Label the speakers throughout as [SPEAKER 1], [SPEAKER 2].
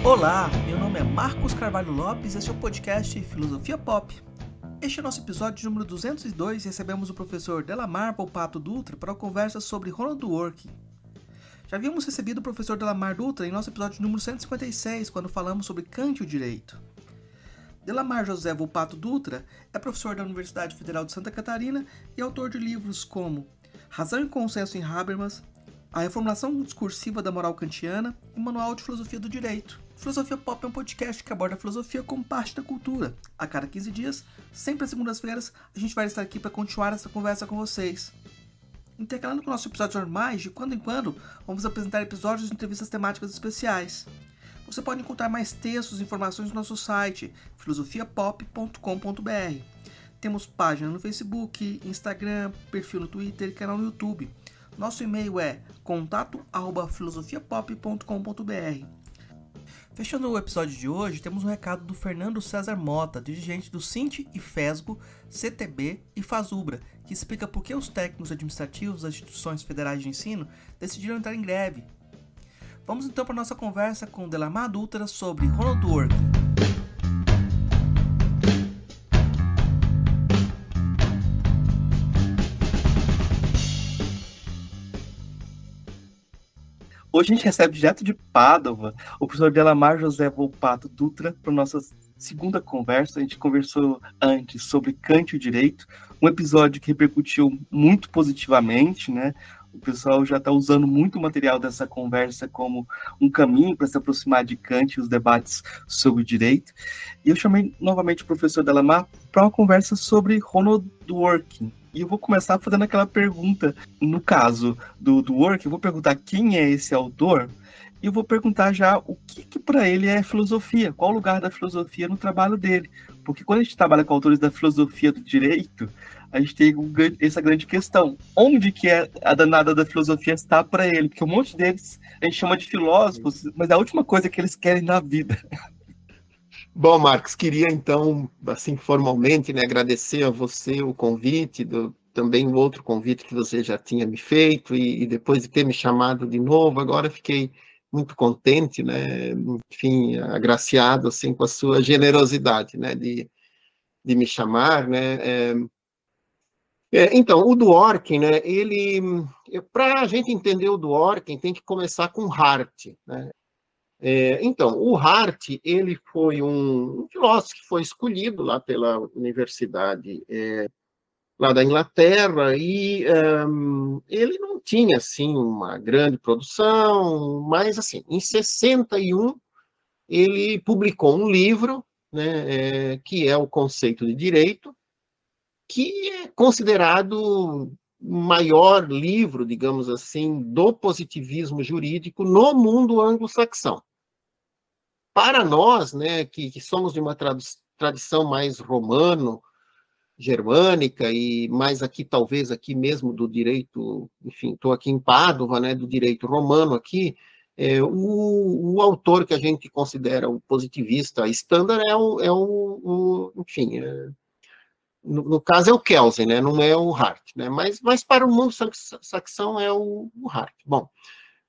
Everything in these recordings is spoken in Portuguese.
[SPEAKER 1] Olá, meu nome é Marcos Carvalho Lopes e esse é o podcast Filosofia Pop. Este é o nosso episódio número 202 e recebemos o professor Delamar Volpato Dutra para uma conversa sobre Ronald Dworkin. Já havíamos recebido o professor Delamar Dutra em nosso episódio número 156, quando falamos sobre Kant e o Direito. Delamar José Volpato Dutra é professor da Universidade Federal de Santa Catarina e autor de livros como Razão e Consenso em Habermas, A Reformulação Discursiva da Moral Kantiana e Manual de Filosofia do Direito. Filosofia Pop é um podcast que aborda a filosofia como parte da cultura. A cada 15 dias, sempre às segundas-feiras, a gente vai estar aqui para continuar essa conversa com vocês. Intercalando com nossos episódios normais, de quando em quando, vamos apresentar episódios de entrevistas temáticas especiais. Você pode encontrar mais textos e informações no nosso site, filosofiapop.com.br. Temos página no Facebook, Instagram, perfil no Twitter e canal no YouTube. Nosso e-mail é contato@filosofiapop.com.br. Fechando o episódio de hoje, temos um recado do Fernando César Mota, dirigente do Sint e Fesgo, CTB e Fazubra, que explica por que os técnicos administrativos das instituições federais de ensino decidiram entrar em greve. Vamos então para a nossa conversa com Delamar Dutra sobre Ronald Dworkin. Hoje a gente recebe direto de Pádua o professor Delamar José Volpato Dutra para a nossa segunda conversa. A gente conversou antes sobre Kant e o Direito, um episódio que repercutiu muito positivamente, né? O pessoal já está usando muito o material dessa conversa como um caminho para se aproximar de Kant e os debates sobre o direito. E eu chamei novamente o professor Delamar para uma conversa sobre Ronald Dworkin. E eu vou começar fazendo aquela pergunta, no caso do Dworkin, eu vou perguntar quem é esse autor, e eu vou perguntar já o que para ele é filosofia, qual o lugar da filosofia no trabalho dele. Porque quando a gente trabalha com autores da filosofia do direito, a gente tem essa grande questão. Onde que a danada da filosofia está para ele? Porque um monte deles a gente chama de filósofos, mas é a última coisa que eles querem na vida.
[SPEAKER 2] Bom, Marcos, queria então, assim, formalmente, né, agradecer a você o convite, também o outro convite que você já tinha me feito, e depois de ter me chamado de novo, agora fiquei muito contente, né, enfim, agraciado, assim, com a sua generosidade, né, de me chamar, né. Então, o Dworkin, né, para a gente entender o Dworkin, tem que começar com Hart, né. Então, o Hart, ele foi um filósofo que foi escolhido lá pela universidade lá da Inglaterra, e ele não tinha, assim, uma grande produção, mas, assim, em 61, ele publicou um livro, né, que é o Conceito de Direito, que é considerado o maior livro, digamos assim, do positivismo jurídico no mundo anglo-saxão. Para nós, né, que somos de uma tradição mais romano-germânica, e mais aqui, talvez, aqui mesmo do direito, enfim, estou aqui em Pádua, né, do direito romano aqui, o autor que a gente considera o positivista standard enfim, no caso é o Kelsen, né, não é o Hart, né, mas para o mundo saxão é o Hart. Bom,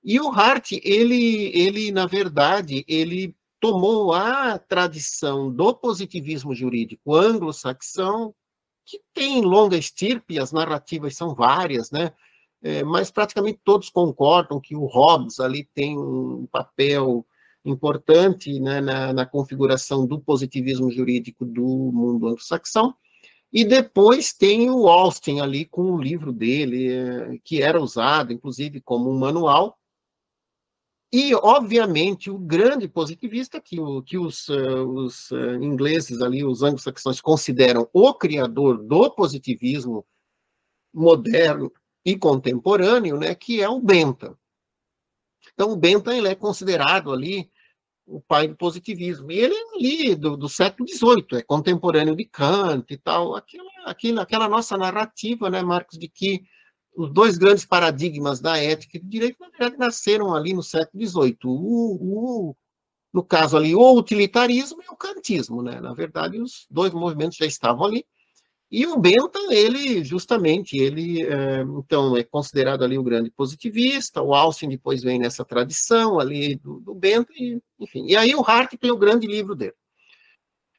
[SPEAKER 2] e o Hart, ele na verdade, ele tomou a tradição do positivismo jurídico anglo-saxão, que tem longa estirpe, as narrativas são várias, né? Mas praticamente todos concordam que o Hobbes ali tem um papel importante, né, na configuração do positivismo jurídico do mundo anglo-saxão. E depois tem o Austin ali com o livro dele, que era usado, inclusive, como um manual. E, obviamente, o grande positivista, que os ingleses ali, os anglo-saxões, consideram o criador do positivismo moderno e contemporâneo, né, que é o Bentham. Então, o Bentham, ele é considerado ali o pai do positivismo. E ele é ali do século XVIII, é contemporâneo de Kant e tal. Aquela nossa narrativa, né, Marcos, de que os dois grandes paradigmas da ética e do direito, na verdade, nasceram ali no século XVIII. No caso ali, o utilitarismo e o kantismo, né? Na verdade, os dois movimentos já estavam ali. E o Bentham, ele, justamente, então, é considerado ali o grande positivista, o Austin depois vem nessa tradição ali do Bentham, enfim. E aí o Hart tem o grande livro dele.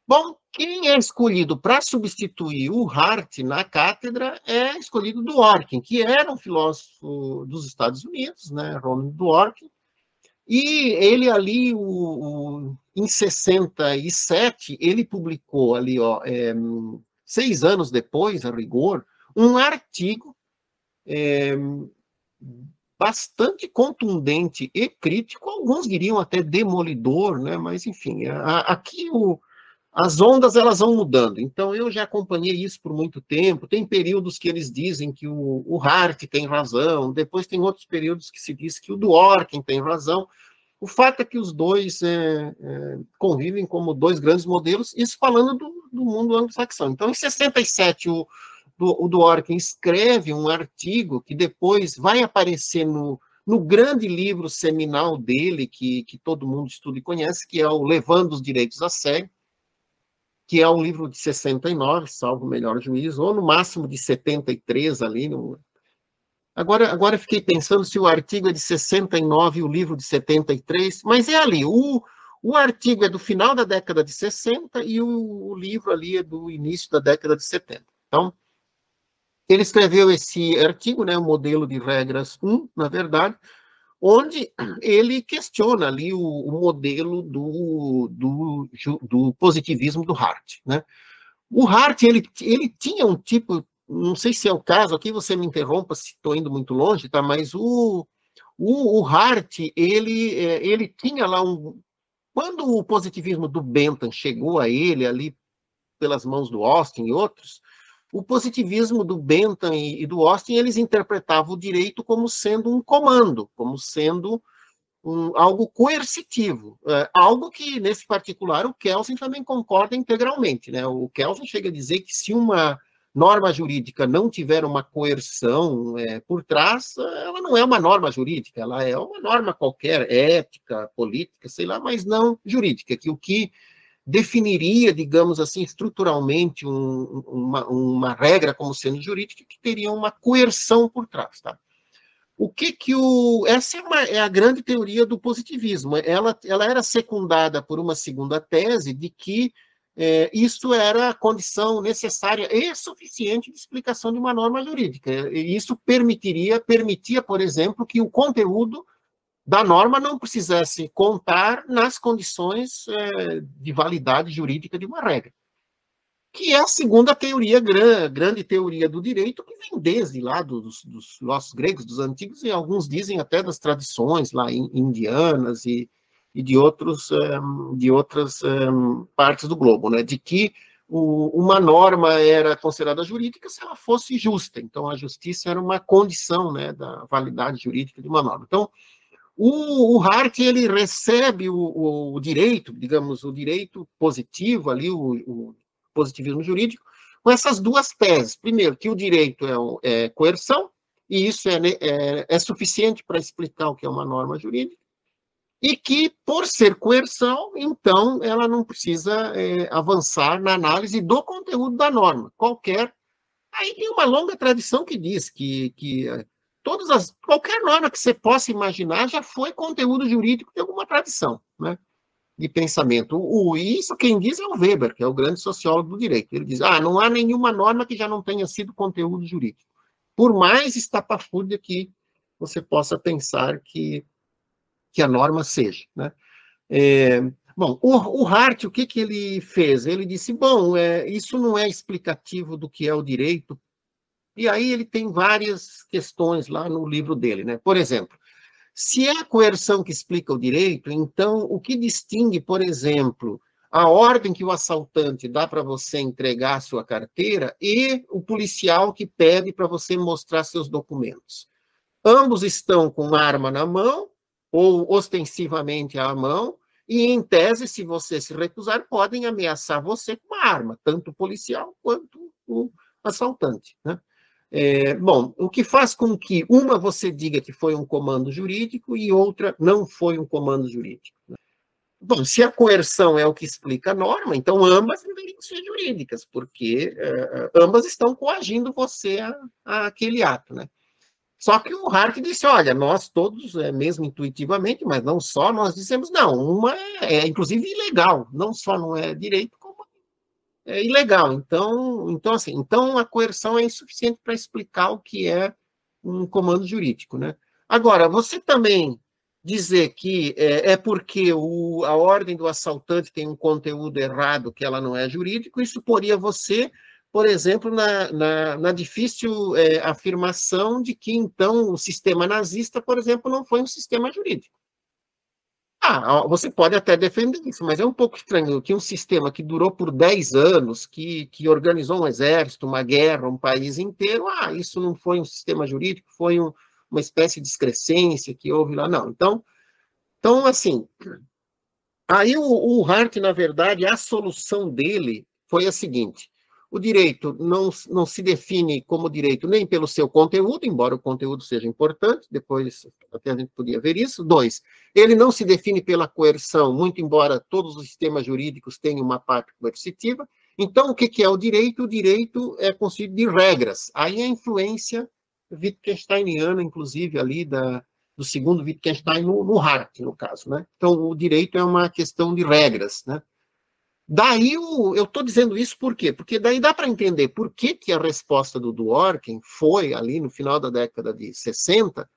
[SPEAKER 2] Bom, quem é escolhido para substituir o Hart na cátedra é escolhido Dworkin, que era um filósofo dos Estados Unidos, né, Ronald Dworkin, e ele ali, em 67, ele publicou ali, 6 anos depois, a rigor, um artigo bastante contundente e crítico, alguns diriam até demolidor, né, mas enfim, aqui as ondas, elas vão mudando. Então, eu já acompanhei isso por muito tempo. Tem períodos que eles dizem que o Hart tem razão, depois tem outros períodos que se diz que o Dworkin tem razão. O fato é que os dois convivem como dois grandes modelos, isso falando do mundo anglo-saxão. Então, em 67, o Dworkin escreve um artigo que depois vai aparecer no grande livro seminal dele, que todo mundo estuda e conhece, que é o Levando os Direitos a Sério, que é um livro de 69, salvo o melhor juízo, ou no máximo de 73 ali. Agora fiquei pensando se o artigo é de 69 e o livro de 73, mas é ali. O artigo é do final da década de 60 e o livro ali é do início da década de 70. Então, ele escreveu esse artigo, né, o modelo de regras 1, na verdade, onde ele questiona ali o modelo do positivismo do Hart, né? O Hart, ele tinha um tipo, não sei se é o caso, aqui você me interrompa se estou indo muito longe, tá? Mas o Hart, ele tinha lá quando o positivismo do Bentham chegou a ele ali pelas mãos do Austin e outros, o positivismo do Bentham e do Austin, eles interpretavam o direito como sendo um comando, como sendo algo coercitivo, algo que, nesse particular, o Kelsen também concorda integralmente, né? O Kelsen chega a dizer que se uma norma jurídica não tiver uma coerção por trás, ela não é uma norma jurídica, ela é uma norma qualquer, ética, política, sei lá, mas não jurídica, que o que definiria, digamos assim, estruturalmente uma regra como sendo jurídica que teria uma coerção por trás, tá? Essa é a grande teoria do positivismo. Ela era secundada por uma segunda tese de que isso era a condição necessária e suficiente de explicação de uma norma jurídica. E isso permitia, por exemplo, que o conteúdo da norma não precisasse contar nas condições de validade jurídica de uma regra, que é a segunda teoria, grande teoria do direito, que vem desde lá dos filósofos gregos, dos antigos, e alguns dizem até das tradições lá indianas e de outras partes do globo, né, de que uma norma era considerada jurídica se ela fosse justa. Então, a justiça era uma condição, né, da validade jurídica de uma norma. Então, o Hart, ele recebe o direito, digamos, o direito positivo ali, o positivismo jurídico, com essas duas teses. Primeiro, que o direito é coerção, e isso é suficiente para explicar o que é uma norma jurídica, e que, por ser coerção, então, ela não precisa avançar na análise do conteúdo da norma, qualquer. Aí tem uma longa tradição que diz que qualquer norma que você possa imaginar já foi conteúdo jurídico de alguma tradição, né, de pensamento. Isso quem diz é o Weber, que é o grande sociólogo do direito. Ele diz, não há nenhuma norma que já não tenha sido conteúdo jurídico. Por mais estapafúrdia que você possa pensar que a norma seja, né? Bom, o Hart, o que ele fez? Ele disse, bom, isso não é explicativo do que é o direito. E aí ele tem várias questões lá no livro dele, né? Por exemplo, se é a coerção que explica o direito, então o que distingue, por exemplo, a ordem que o assaltante dá para você entregar a sua carteira e o policial que pede para você mostrar seus documentos? Ambos estão com arma na mão, ou ostensivamente à mão, e, em tese, se você se recusar, podem ameaçar você com uma arma, tanto o policial quanto o assaltante, né? Bom, o que faz com que uma você diga que foi um comando jurídico e outra não foi um comando jurídico. Bom, se a coerção é o que explica a norma, então ambas deveriam ser jurídicas, porque ambas estão coagindo você a aquele ato, né? Só que o Hart disse, olha, nós todos, mesmo intuitivamente, mas não só, nós dissemos, não, uma inclusive ilegal, não só não é direito, como é ilegal. Então a coerção é insuficiente para explicar o que é um comando jurídico, né? Agora, você também dizer que é porque a ordem do assaltante tem um conteúdo errado, que ela não é jurídico, isso poria você, por exemplo, na difícil afirmação de que, então, o sistema nazista, por exemplo, não foi um sistema jurídico. Você pode até defender isso, mas é um pouco estranho que um sistema que durou por 10 anos, que organizou um exército, uma guerra, um país inteiro, isso não foi um sistema jurídico, foi uma espécie de excrescência que houve lá, não. Então assim, aí o Hart, na verdade, a solução dele foi a seguinte: o direito não se define como direito nem pelo seu conteúdo, embora o conteúdo seja importante, depois até a gente podia ver isso. 2, ele não se define pela coerção, muito embora todos os sistemas jurídicos tenham uma parte coercitiva. Então, o que é o direito? O direito é constituído de regras. Aí a influência wittgensteiniana, inclusive, ali do segundo Wittgenstein no Hart, no caso, né? Então, o direito é uma questão de regras, né? Daí eu estou dizendo isso por quê? Porque daí dá para entender por que a resposta do Dworkin foi, ali no final da década de 60,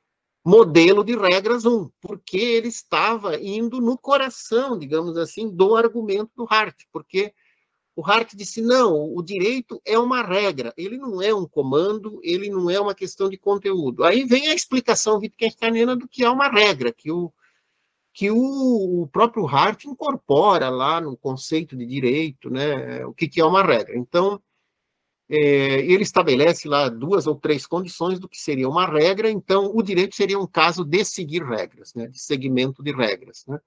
[SPEAKER 2] modelo de regras 1, porque ele estava indo no coração, digamos assim, do argumento do Hart, porque o Hart disse, não, o direito é uma regra, ele não é um comando, ele não é uma questão de conteúdo. Aí vem a explicação wittgensteiniana do que é uma regra, que o próprio Hart incorpora lá no conceito de direito, né, o que é uma regra. Então, ele estabelece lá 2 ou 3 condições do que seria uma regra, então o direito seria um caso de seguir regras, né, de seguimento de regras, né.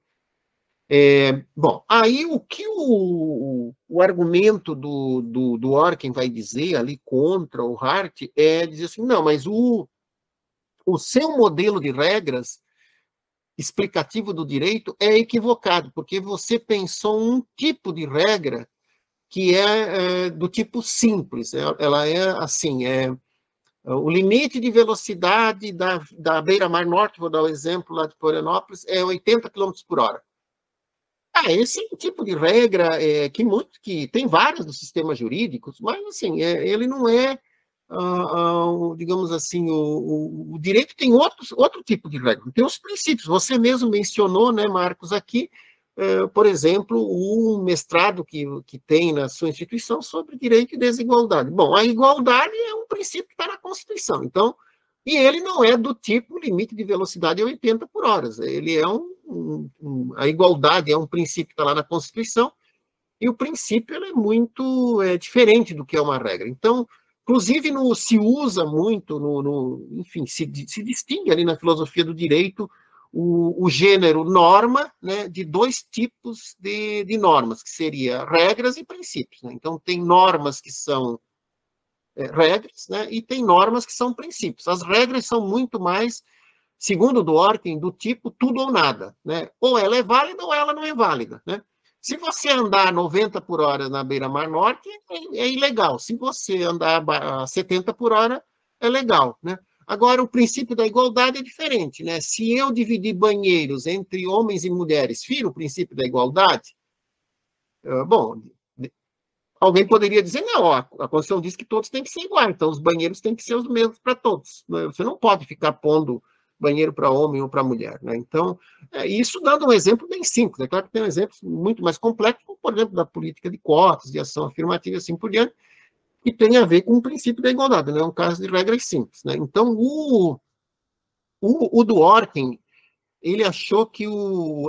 [SPEAKER 2] Bom, aí o que o argumento do Dworkin vai dizer ali contra o Hart é dizer assim, não, mas o seu modelo de regras explicativo do direito é equivocado, porque você pensou um tipo de regra que é do tipo simples. Ela é assim, o limite de velocidade da beira-mar norte, vou dar o exemplo lá de Florianópolis, é 80 km por hora. Esse é um tipo de regra que tem vários dos sistemas jurídicos, mas assim, ele não é, digamos assim, o direito tem outro tipo de regra, tem os princípios. Você mesmo mencionou, né, Marcos, aqui, por exemplo, o mestrado que tem na sua instituição sobre direito e desigualdade. Bom, a igualdade é um princípio que está na Constituição, então, e ele não é do tipo limite de velocidade 80 por hora. Ele é a igualdade é um princípio que está lá na Constituição, e o princípio ele é muito diferente do que é uma regra. Então, inclusive, se usa muito, enfim, se distingue ali na filosofia do direito o gênero norma, né, de 2 tipos de normas, que seria regras e princípios, né? Então, tem normas que são regras, né, e tem normas que são princípios. As regras são muito mais, segundo o Dworkin, do tipo tudo ou nada, né? Ou ela é válida ou ela não é válida, né? Se você andar 90 por hora na beira-mar norte, é ilegal. Se você andar a 70 por hora, é legal, né? Agora, o princípio da igualdade é diferente, né? Se eu dividir banheiros entre homens e mulheres, firo o princípio da igualdade? Bom, alguém poderia dizer, não, a Constituição diz que todos têm que ser iguais, então os banheiros têm que ser os mesmos para todos. Você não pode ficar pondo banheiro para homem ou para mulher, né? Então, isso dando um exemplo bem simples. É claro que tem um exemplo muito mais complexo, como, por exemplo, da política de cotas, de ação afirmativa e assim por diante, que tem a ver com o princípio da igualdade, né? É um caso de regras simples, né? Então, o Dworkin, ele achou que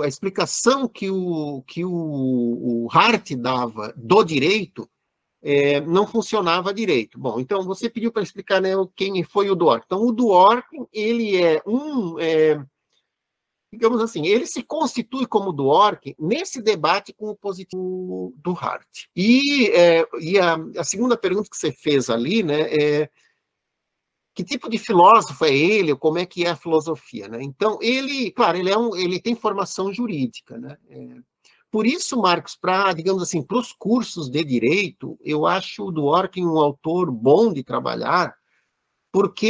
[SPEAKER 2] a explicação que o Hart dava do direito não funcionava direito. Bom, então você pediu para explicar, né, quem foi o Dworkin. Então, o Dworkin, ele digamos assim, ele se constitui como Dworkin nesse debate com o positivo do Hart. E a segunda pergunta que você fez ali, né, que tipo de filósofo é ele, como é que é a filosofia, né? Então, ele, claro, ele tem formação jurídica, né? por isso, Marcos, digamos assim, para os cursos de direito, eu acho o Dworkin um autor bom de trabalhar, porque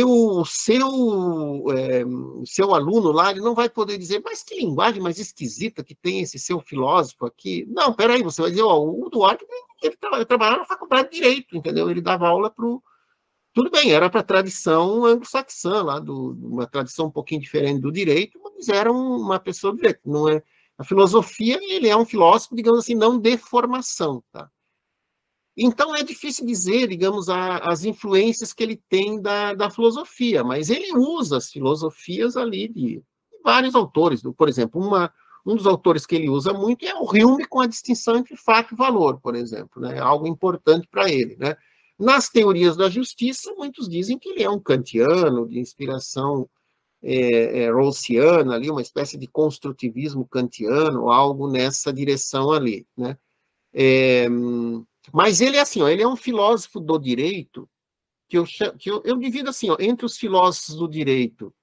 [SPEAKER 2] seu aluno lá, ele não vai poder dizer, mas que linguagem mais esquisita que tem esse seu filósofo aqui. Não, peraí, você vai dizer, ó, o Dworkin, ele trabalhava na faculdade de Direito, entendeu? Ele dava aula para o... Tudo bem, era para a tradição anglo-saxã, lá, uma tradição um pouquinho diferente do direito, mas era uma pessoa de direito, não é... A filosofia, ele é um filósofo, digamos assim, não de formação, tá? Então, é difícil dizer, digamos, as influências que ele tem da filosofia, mas ele usa as filosofias ali de vários autores. Por exemplo, um dos autores que ele usa muito é o Hume, com a distinção entre fato e valor, por exemplo, né? Algo importante para ele, né? Nas teorias da justiça, muitos dizem que ele é um kantiano, de inspiração rawlsiana, ali, uma espécie de construtivismo kantiano, algo nessa direção ali, né? Mas ele é assim, ó, ele é um filósofo do direito que eu divido assim, ó, entre os filósofos do direito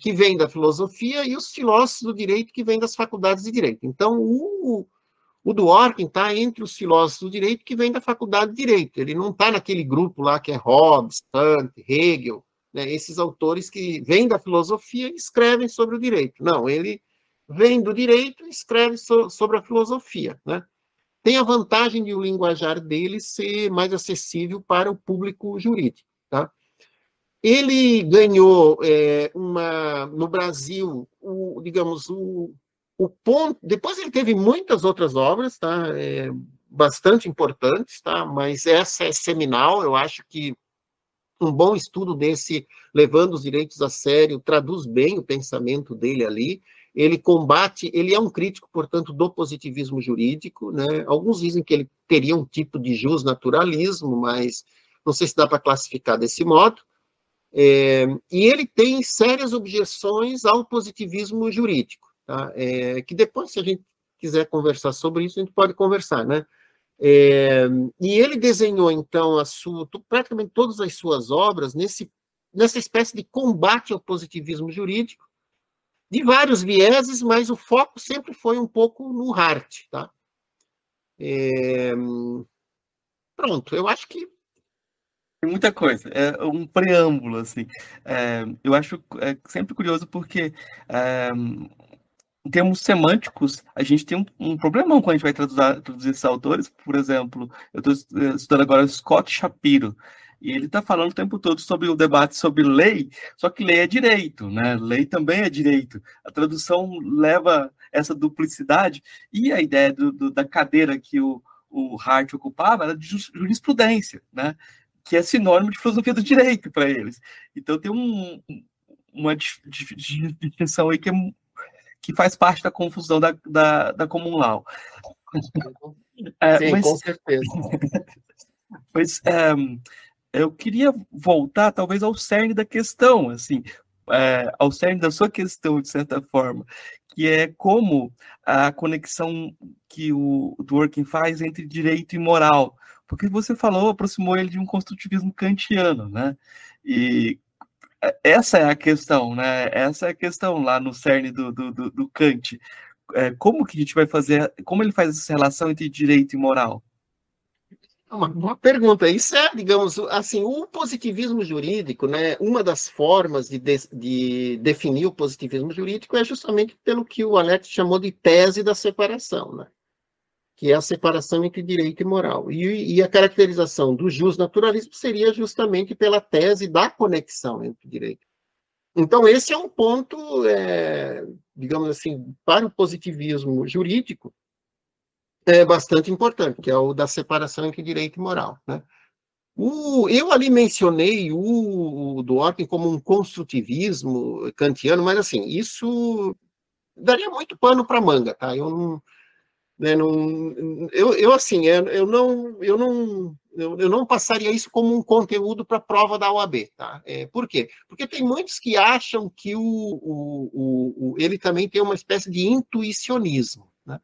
[SPEAKER 2] que vêm da filosofia e os filósofos do direito que vêm das faculdades de direito. Então, o Dworkin está entre os filósofos do direito que vêm da faculdade de direito. Ele não está naquele grupo lá que é Hobbes, Kant, Hegel, né, esses autores que vêm da filosofia e escrevem sobre o direito. Não, ele vem do direito e escreve sobre a filosofia, né? Tem a vantagem de o linguajar dele ser mais acessível para o público jurídico, tá? Ele ganhou no Brasil, digamos, o ponto. Depois ele teve muitas outras obras, tá? Bastante importantes, tá? Mas essa é seminal. Eu acho que um bom estudo desse, levando os direitos a sério, traduz bem o pensamento dele ali. Ele combate, ele é um crítico, portanto, do positivismo jurídico, né? Alguns dizem que ele teria um tipo de jusnaturalismo, mas não sei se dá para classificar desse modo. E ele tem sérias objeções ao positivismo jurídico, tá? Que depois, se a gente quiser conversar sobre isso, a gente pode conversar, né? E ele desenhou, então, praticamente todas as suas obras nessa espécie de combate ao positivismo jurídico, de vários vieses, mas o foco sempre foi um pouco no Hart, tá? Pronto, eu acho que...
[SPEAKER 1] Tem muita coisa, é um preâmbulo, assim. Eu acho sempre curioso porque, em termos semânticos, a gente tem um problemão quando a gente vai traduzir esses autores. Por exemplo, eu estou estudando agora Scott Shapiro, e ele está falando o tempo todo sobre o debate sobre lei, só que lei é direito, né? Lei também é direito. A tradução leva essa duplicidade, e a ideia da cadeira que o Hart ocupava era de jurisprudência, né? Que é sinônimo de filosofia do direito para eles. Então tem uma distinção aí que faz parte da confusão da Common Law.
[SPEAKER 2] Sim, com certeza.
[SPEAKER 1] Mas eu queria voltar, talvez, ao cerne da questão, assim, ao cerne da sua questão, de certa forma, que é como a conexão que o Dworkin faz entre direito e moral. Porque você falou, aproximou ele de um construtivismo kantiano, né? E essa é a questão, né? Essa é a questão lá no cerne do Kant. Como que a gente vai fazer, como ele faz essa relação entre direito e moral?
[SPEAKER 2] Uma boa pergunta. Isso é, digamos, assim, o positivismo jurídico, né? Uma das formas de definir o positivismo jurídico é justamente pelo que o Alex chamou de tese da separação, né? Que é a separação entre direito e moral. E a caracterização do justnaturalismo seria justamente pela tese da conexão entre direito. Então, esse é um ponto, digamos assim, para o positivismo jurídico, bastante importante, que é o da separação entre direito e moral, né? Eu ali mencionei o Dworkin como um construtivismo kantiano, mas assim, isso daria muito pano para manga, tá? Eu não, né, não, assim, eu não passaria isso como um conteúdo para a prova da OAB, tá? Por quê? Porque tem muitos que acham que ele também tem uma espécie de intuicionismo, né?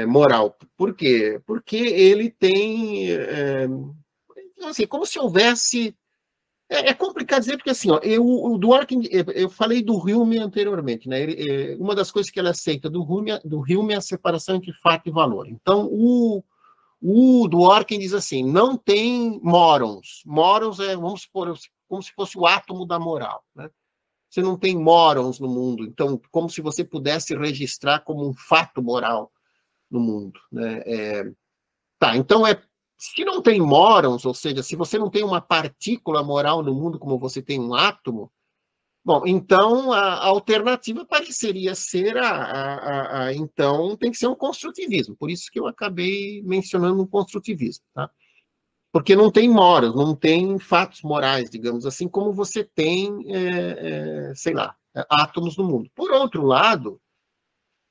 [SPEAKER 2] Moral. Por quê? Porque ele tem, assim, como se houvesse É complicado dizer, porque assim, ó, o Dworkin, eu falei do Hume anteriormente, né? Uma das coisas que ele aceita do Hume é a separação entre fato e valor. Então, o Dworkin diz assim, não tem morons. Morons é, vamos supor, como se fosse o átomo da moral, né? Você não tem morons no mundo, então, como se você pudesse registrar como um fato moral no mundo, né? Tá, então se não tem morons, ou seja, se você não tem uma partícula moral no mundo como você tem um átomo, bom, então a alternativa pareceria ser então tem que ser um construtivismo. Por isso que eu acabei mencionando um construtivismo, tá? Porque não tem moras, não tem fatos morais, digamos assim, como você tem, sei lá, átomos no mundo. Por outro lado,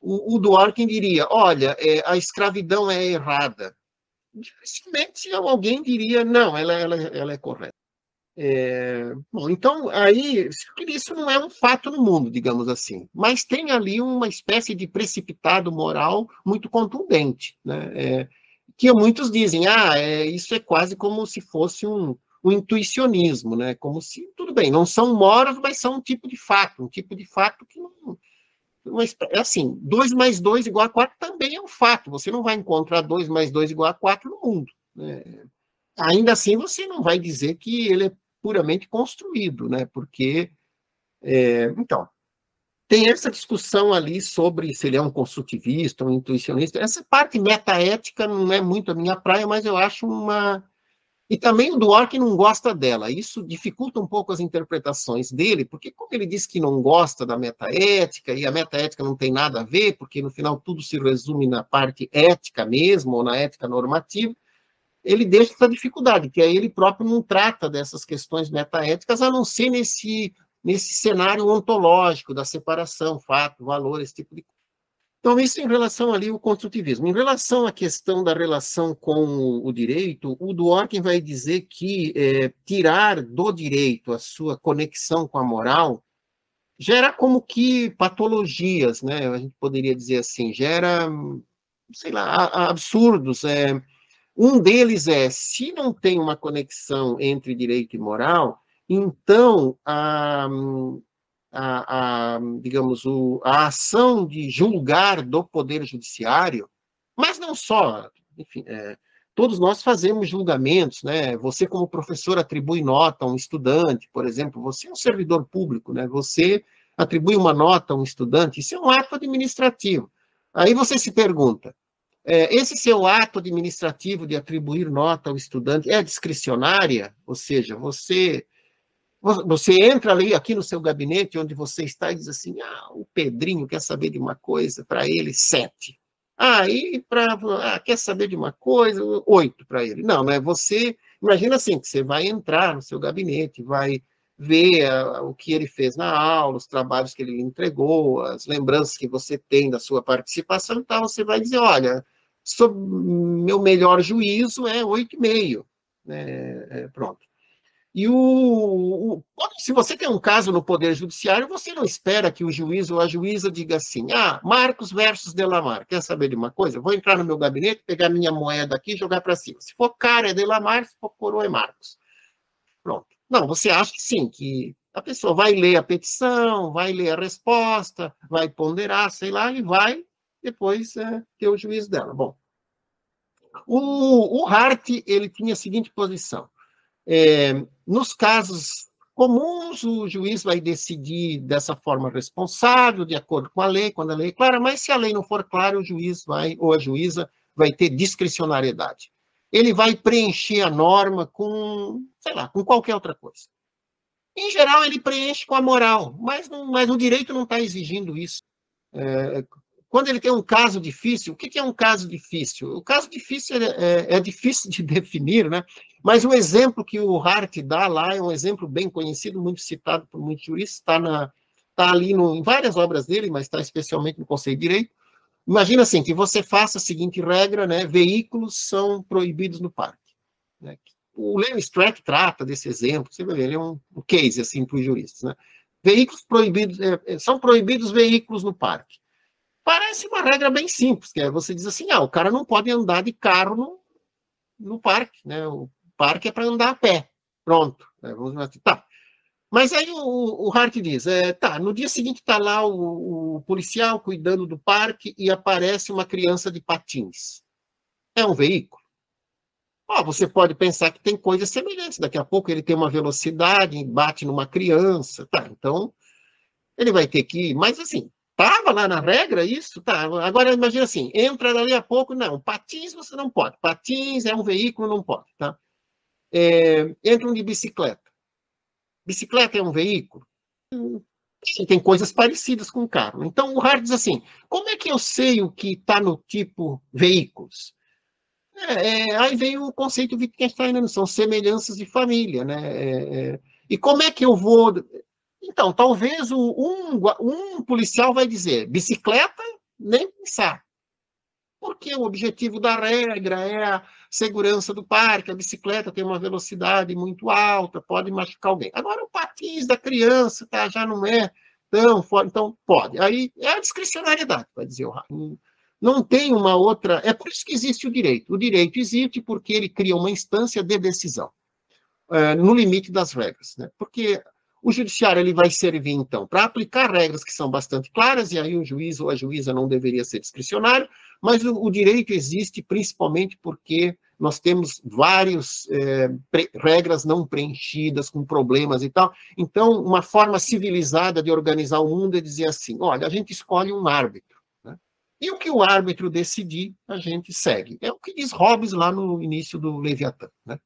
[SPEAKER 2] o Dworkin diria, olha, a escravidão é errada. Dificilmente alguém diria, não, ela é correta. Bom, então, aí, isso não é um fato no mundo, digamos assim, mas tem ali uma espécie de precipitado moral muito contundente, né? Que muitos dizem, isso é quase como se fosse um intuicionismo, né? Como se, tudo bem, não são moras, mas são um tipo de fato que não... É assim, 2 mais 2 igual a 4 também é um fato, você não vai encontrar 2 mais 2 igual a 4 no mundo, né? Ainda assim, você não vai dizer que ele é puramente construído, né? Porque, então, tem essa discussão ali sobre se ele é um construtivista, um intuicionista. Essa parte metaética não é muito a minha praia, mas eu acho uma... E também o Dworkin não gosta dela. Isso dificulta um pouco as interpretações dele, porque como ele diz que não gosta da metaética, e a metaética não tem nada a ver, porque no final tudo se resume na parte ética mesmo, ou na ética normativa, ele deixa essa dificuldade, que aí ele próprio não trata dessas questões metaéticas, a não ser nesse cenário ontológico da separação, fato, valor, esse tipo de coisa. Então, isso em relação ali ao construtivismo. Em relação à questão da relação com o direito, o Dworkin vai dizer que tirar do direito a sua conexão com a moral gera como que patologias, né? A gente poderia dizer assim, gera, sei lá, absurdos. Um deles se não tem uma conexão entre direito e moral, então digamos, a ação de julgar do Poder Judiciário, mas não só, enfim, todos nós fazemos julgamentos, né? Você, como professor, atribui nota a um estudante, por exemplo, você é um servidor público, né? Você atribui uma nota a um estudante, isso é um ato administrativo. Aí você se pergunta, esse seu ato administrativo de atribuir nota ao estudante é discricionária? Ou seja, você entra ali aqui no seu gabinete onde você está e diz assim, o Pedrinho quer saber de uma coisa, para ele 7. Quer saber de uma coisa, 8 para ele. Não, é você, imagina assim, que você vai entrar no seu gabinete, vai ver o que ele fez na aula, os trabalhos que ele entregou, as lembranças que você tem da sua participação, então você vai dizer, olha, sob meu melhor juízo é 8,5. Pronto. E se você tem um caso no Poder Judiciário, você não espera que o juiz ou a juíza diga assim, Marcos versus Delamar, quer saber de uma coisa? Vou entrar no meu gabinete, pegar minha moeda aqui e jogar para cima. Se for cara é Delamar, se for coroa é Marcos. Pronto. Não, você acha que sim, que a pessoa vai ler a petição, vai ler a resposta, vai ponderar, sei lá, e vai depois ter o juízo dela. Bom, o Hart, ele tinha a seguinte posição. Nos casos comuns, o juiz vai decidir dessa forma responsável, de acordo com a lei, quando a lei é clara, mas se a lei não for clara, o juiz ou a juíza vai ter discricionariedade. Ele vai preencher a norma com, sei lá, com qualquer outra coisa. Em geral, ele preenche com a moral, mas o direito não está exigindo isso. Quando ele tem um caso difícil, o que é um caso difícil? O caso difícil é difícil de definir, né? Mas o exemplo que o Hart dá lá é um exemplo bem conhecido, muito citado por muitos juristas, está ali em várias obras dele, mas está especialmente no Conceito de Direito. Imagina assim, que você faça a seguinte regra, né? Veículos são proibidos no parque. Né? O Lewis Strack trata desse exemplo, você vai ver, ele é um case assim para os juristas, né? Veículos proibidos, são proibidos veículos no parque. Parece uma regra bem simples, que você diz assim, o cara não pode andar de carro no parque, né? O parque é para andar a pé. Pronto. Né? Tá. Mas aí o Hart diz, tá, no dia seguinte está lá o policial cuidando do parque e aparece uma criança de patins. É um veículo? Você pode pensar que tem coisas semelhantes. Daqui a pouco ele tem uma velocidade, bate numa criança, tá, então ele vai ter que ir. Mas assim, estava lá na regra isso? Tá. Agora imagina assim, entra dali a pouco, não, patins você não pode. Patins é um veículo, não pode, tá? Entram de bicicleta. Bicicleta é um veículo? Sim, tem coisas parecidas com o carro. Então, o Hart diz assim, como é que eu sei o que está no tipo veículos? Aí vem o conceito Wittgensteiniano, são semelhanças de família, né? E como é que eu vou... Então, talvez um policial vai dizer, bicicleta, nem pensar. Porque o objetivo da regra é a segurança do parque, a bicicleta tem uma velocidade muito alta, pode machucar alguém. Agora, o patins da criança já não é tão forte, então pode. Aí é a discricionariedade, vai dizer o Hart. Não tem uma outra... É por isso que existe o direito. O direito existe porque ele cria uma instância de decisão, no limite das regras. Né? Porque o judiciário ele vai servir, então, para aplicar regras que são bastante claras, e aí o juiz ou a juíza não deveria ser discricionário, mas o direito existe principalmente porque nós temos várias regras não preenchidas, com problemas e tal. Então, uma forma civilizada de organizar o mundo é dizer assim, olha, a gente escolhe um árbitro, né? E o que o árbitro decidir, a gente segue. É o que diz Hobbes lá no início do Leviatã, né?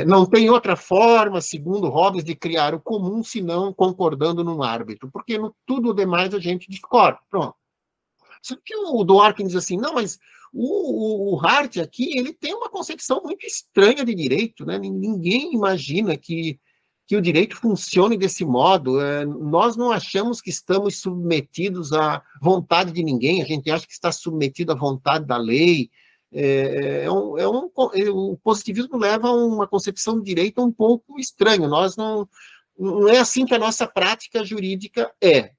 [SPEAKER 2] Não tem outra forma, segundo Hobbes, de criar o comum, senão concordando num árbitro, porque no tudo demais a gente discorda. Pronto. Só que o Dworkin diz assim, não, mas o Hart aqui, ele tem uma concepção muito estranha de direito, né? Ninguém imagina que o direito funcione desse modo. Nós não achamos que estamos submetidos à vontade de ninguém, a gente acha que está submetido à vontade da lei. O positivismo leva a uma concepção de direito um pouco estranha. Nós não é assim que a nossa prática jurídica é.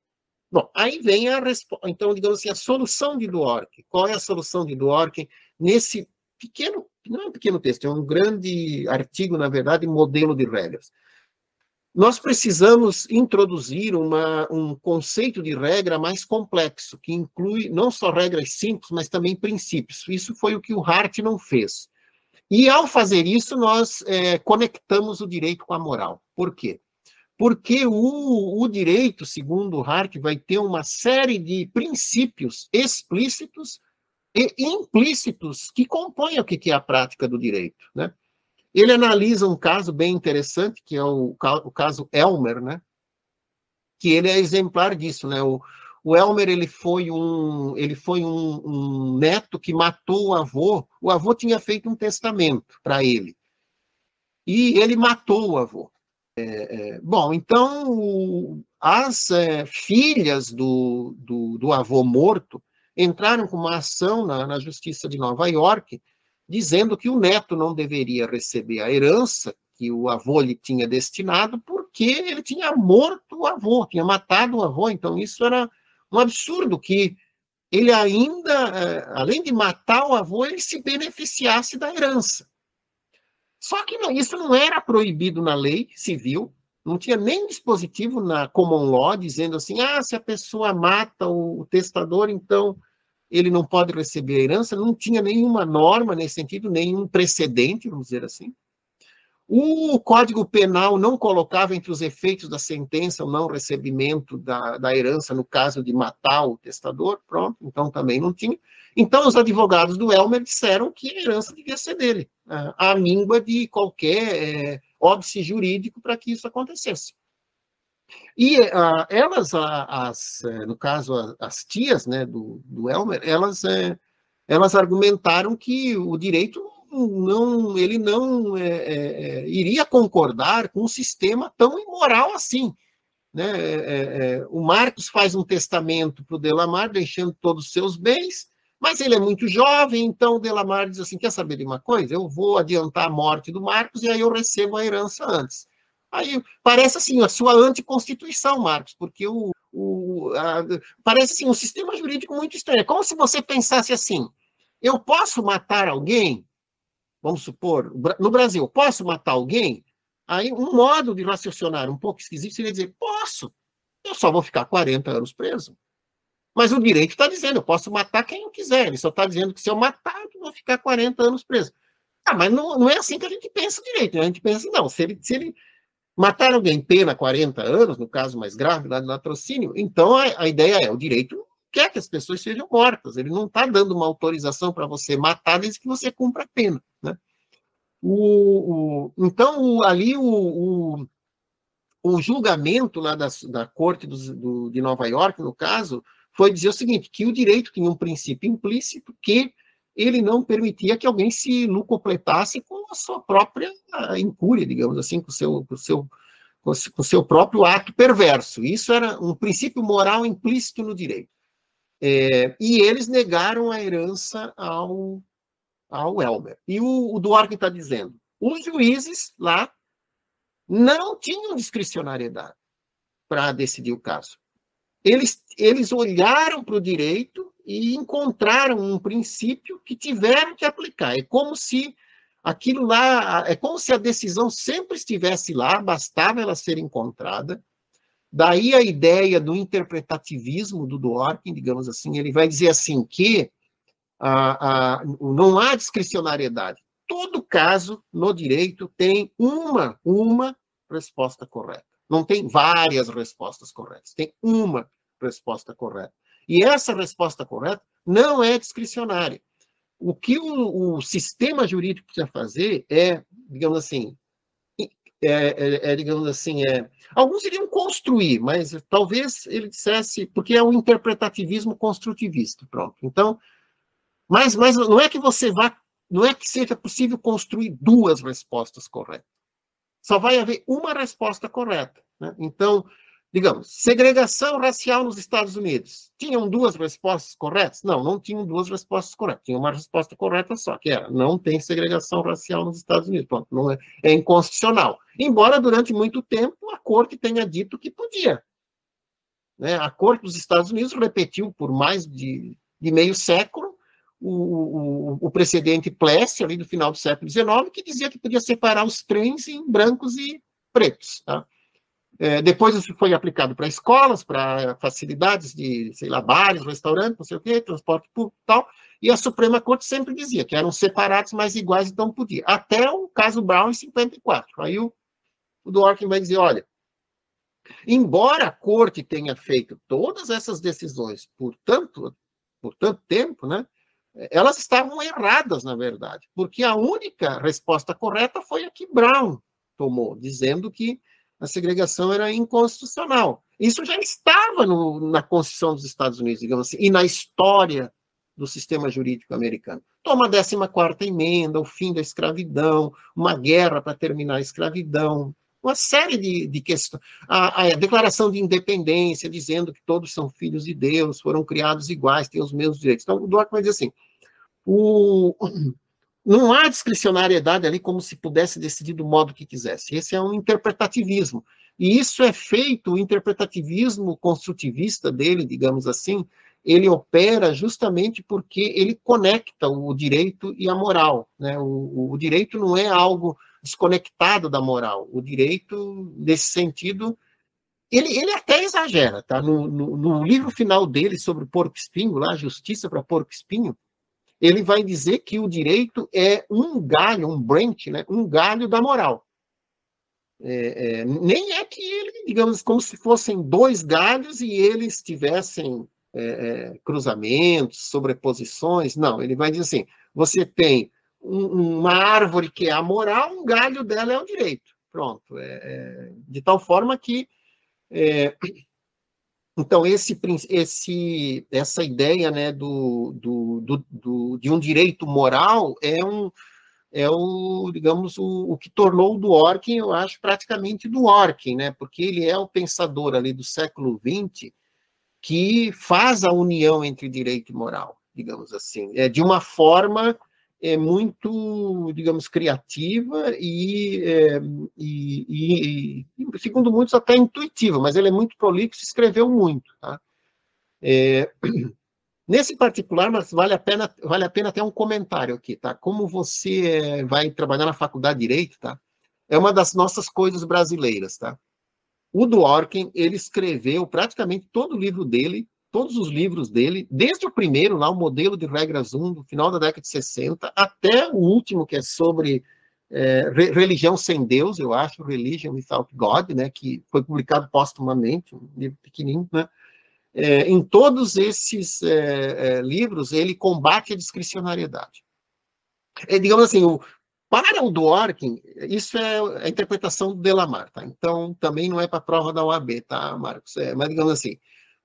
[SPEAKER 2] Bom, aí vem a resposta. Então, digamos assim, a solução de Dworkin. Qual é a solução de Dworkin nesse pequeno, não é um pequeno texto, é um grande artigo, na verdade, modelo de regras. Nós precisamos introduzir um conceito de regra mais complexo, que inclui não só regras simples, mas também princípios. Isso foi o que o Hart não fez. E, ao fazer isso, nós conectamos o direito com a moral. Por quê? Porque o direito, segundo o Hart, vai ter uma série de princípios explícitos e implícitos que compõem o que é a prática do direito, né? Ele analisa um caso bem interessante, que é o caso Elmer, né? Que ele é exemplar disso, né? O Elmer ele foi um neto que matou o avô. O avô tinha feito um testamento para ele. E ele matou o avô. Bom, então as filhas do avô morto entraram com uma ação na Justiça de Nova York, dizendo que o neto não deveria receber a herança que o avô lhe tinha destinado, porque ele tinha morto o avô, tinha matado o avô. Então, isso era um absurdo, que ele ainda, além de matar o avô, ele se beneficiasse da herança. Só que isso não era proibido na lei civil, não tinha nem dispositivo na common law dizendo assim, se a pessoa mata o testador, então ele não pode receber a herança. Não tinha nenhuma norma nesse sentido, nenhum precedente, vamos dizer assim. O Código Penal não colocava entre os efeitos da sentença o não recebimento da herança no caso de matar o testador, pronto, então também não tinha. Então, os advogados do Elmer disseram que a herança devia ser dele, à míngua de qualquer óbice jurídico para que isso acontecesse. E elas, no caso, as tias, né, do Elmer, elas argumentaram que o direito ele não iria concordar com um sistema tão imoral assim. Né? O Marcos faz um testamento para o Delamar, deixando todos os seus bens, mas ele é muito jovem, então o Delamar diz assim, quer saber de uma coisa? Eu vou adiantar a morte do Marcos e aí eu recebo a herança antes. Aí parece assim a sua anticonstituição, Marcos, porque parece assim um sistema jurídico muito estranho. É como se você pensasse assim, eu posso matar alguém? Vamos supor, no Brasil, posso matar alguém? Aí, um modo de raciocinar um pouco esquisito seria dizer, posso, eu só vou ficar 40 anos preso. Mas o direito está dizendo, eu posso matar quem eu quiser. Ele só está dizendo que se eu matar, eu vou ficar 40 anos preso. Ah, mas não é assim que a gente pensa direito. Né? A gente pensa, não, se ele matar alguém pena 40 anos, no caso mais grave, lá do latrocínio, então a ideia é, o direito quer que as pessoas sejam mortas. Ele não está dando uma autorização para você matar desde que você cumpra a pena. Né? Então, ali o julgamento lá da Corte de Nova York, no caso, foi dizer o seguinte, que o direito tinha um princípio implícito que ele não permitia que alguém se locupletasse com a sua própria incúria, digamos assim, com o seu próprio ato perverso. Isso era um princípio moral implícito no direito. E eles negaram a herança ao Elmer. E o Dworkin está dizendo, os juízes lá não tinham discricionariedade para decidir o caso. Eles olharam para o direito e encontraram um princípio que tiveram que aplicar. É como se aquilo lá, é como se a decisão sempre estivesse lá, bastava ela ser encontrada. Daí a ideia do interpretativismo do Dworkin, digamos assim, ele vai dizer assim que não há discricionariedade. Todo caso no direito tem uma resposta correta. Não tem várias respostas corretas, tem uma resposta correta. E essa resposta correta não é discricionária. O que o sistema jurídico precisa fazer é, digamos assim, alguns iriam construir, mas talvez ele dissesse, porque é um interpretativismo construtivista, pronto. Então, mas não é que não é que seja possível construir duas respostas corretas. Só vai haver uma resposta correta. Né? Então, digamos, segregação racial nos Estados Unidos. Tinham duas respostas corretas? Não tinham duas respostas corretas. Tinha uma resposta correta só, que era, não tem segregação racial nos Estados Unidos. Pronto, não é inconstitucional. Embora, durante muito tempo, a Corte tenha dito que podia. Né? A Corte dos Estados Unidos repetiu por mais de meio século o precedente Plessy, ali do final do século XIX, que dizia que podia separar os trens em brancos e pretos. Tá? Depois isso foi aplicado para escolas, para facilidades de, sei lá, bares, restaurantes, não sei o quê, transporte público e tal, e a Suprema Corte sempre dizia que eram separados, mas iguais, então podia. Até o caso Brown, em 54. Aí o Dworkin vai dizer, olha, embora a Corte tenha feito todas essas decisões por tanto tempo, né, elas estavam erradas, na verdade, porque a única resposta correta foi a que Brown tomou, dizendo que a segregação era inconstitucional. Isso já estava na Constituição dos Estados Unidos, digamos assim, e na história do sistema jurídico americano. Toma a 14ª emenda, o fim da escravidão, uma guerra para terminar a escravidão, uma série de questões. A Declaração de Independência, dizendo que todos são filhos de Deus, foram criados iguais, têm os mesmos direitos. Então, o Dworkin vai dizer assim, não há discricionariedade ali como se pudesse decidir do modo que quisesse. Esse é um interpretativismo. E isso é feito, o interpretativismo construtivista dele, digamos assim, ele opera justamente porque ele conecta o direito e a moral. Né? O direito não é algo desconectado da moral. O direito, nesse sentido, ele até exagera. Tá? No livro final dele sobre o porco-espinho, lá, Justiça para Porco-Espinho, ele vai dizer que o direito é um galho, um branch, né? Um galho da moral. Nem é que ele, digamos, como se fossem dois galhos e eles tivessem cruzamentos, sobreposições. Não, ele vai dizer assim, você tem uma árvore que é a moral, um galho dela é o direito. Pronto. De tal forma que então, essa ideia, né, de um direito moral digamos, o que tornou o Dworkin, eu acho, praticamente Dworkin, né, porque ele é o pensador ali do século XX que faz a união entre direito e moral, digamos assim, de uma forma muito, digamos, criativa e, segundo muitos, até intuitiva, mas ele é muito prolixo e escreveu muito. Tá? Nesse particular, mas vale a pena ter um comentário aqui, tá? Como você vai trabalhar na faculdade de Direito, tá? é uma das nossas coisas brasileiras, tá? O Dworkin, ele escreveu praticamente todo o livro dele, todos os livros dele, desde o primeiro, lá, o Modelo de Regras 1, do final da década de 60, até o último, que é sobre Religião Sem Deus, eu acho, Religion Without God, né, que foi publicado póstumamente, um livro pequenininho, né? Em todos esses livros, ele combate a discricionariedade. Digamos assim, para o Dworkin, isso é a interpretação do Delamare, tá? Então, também não é para a prova da OAB, tá, Marcos? Mas, digamos assim,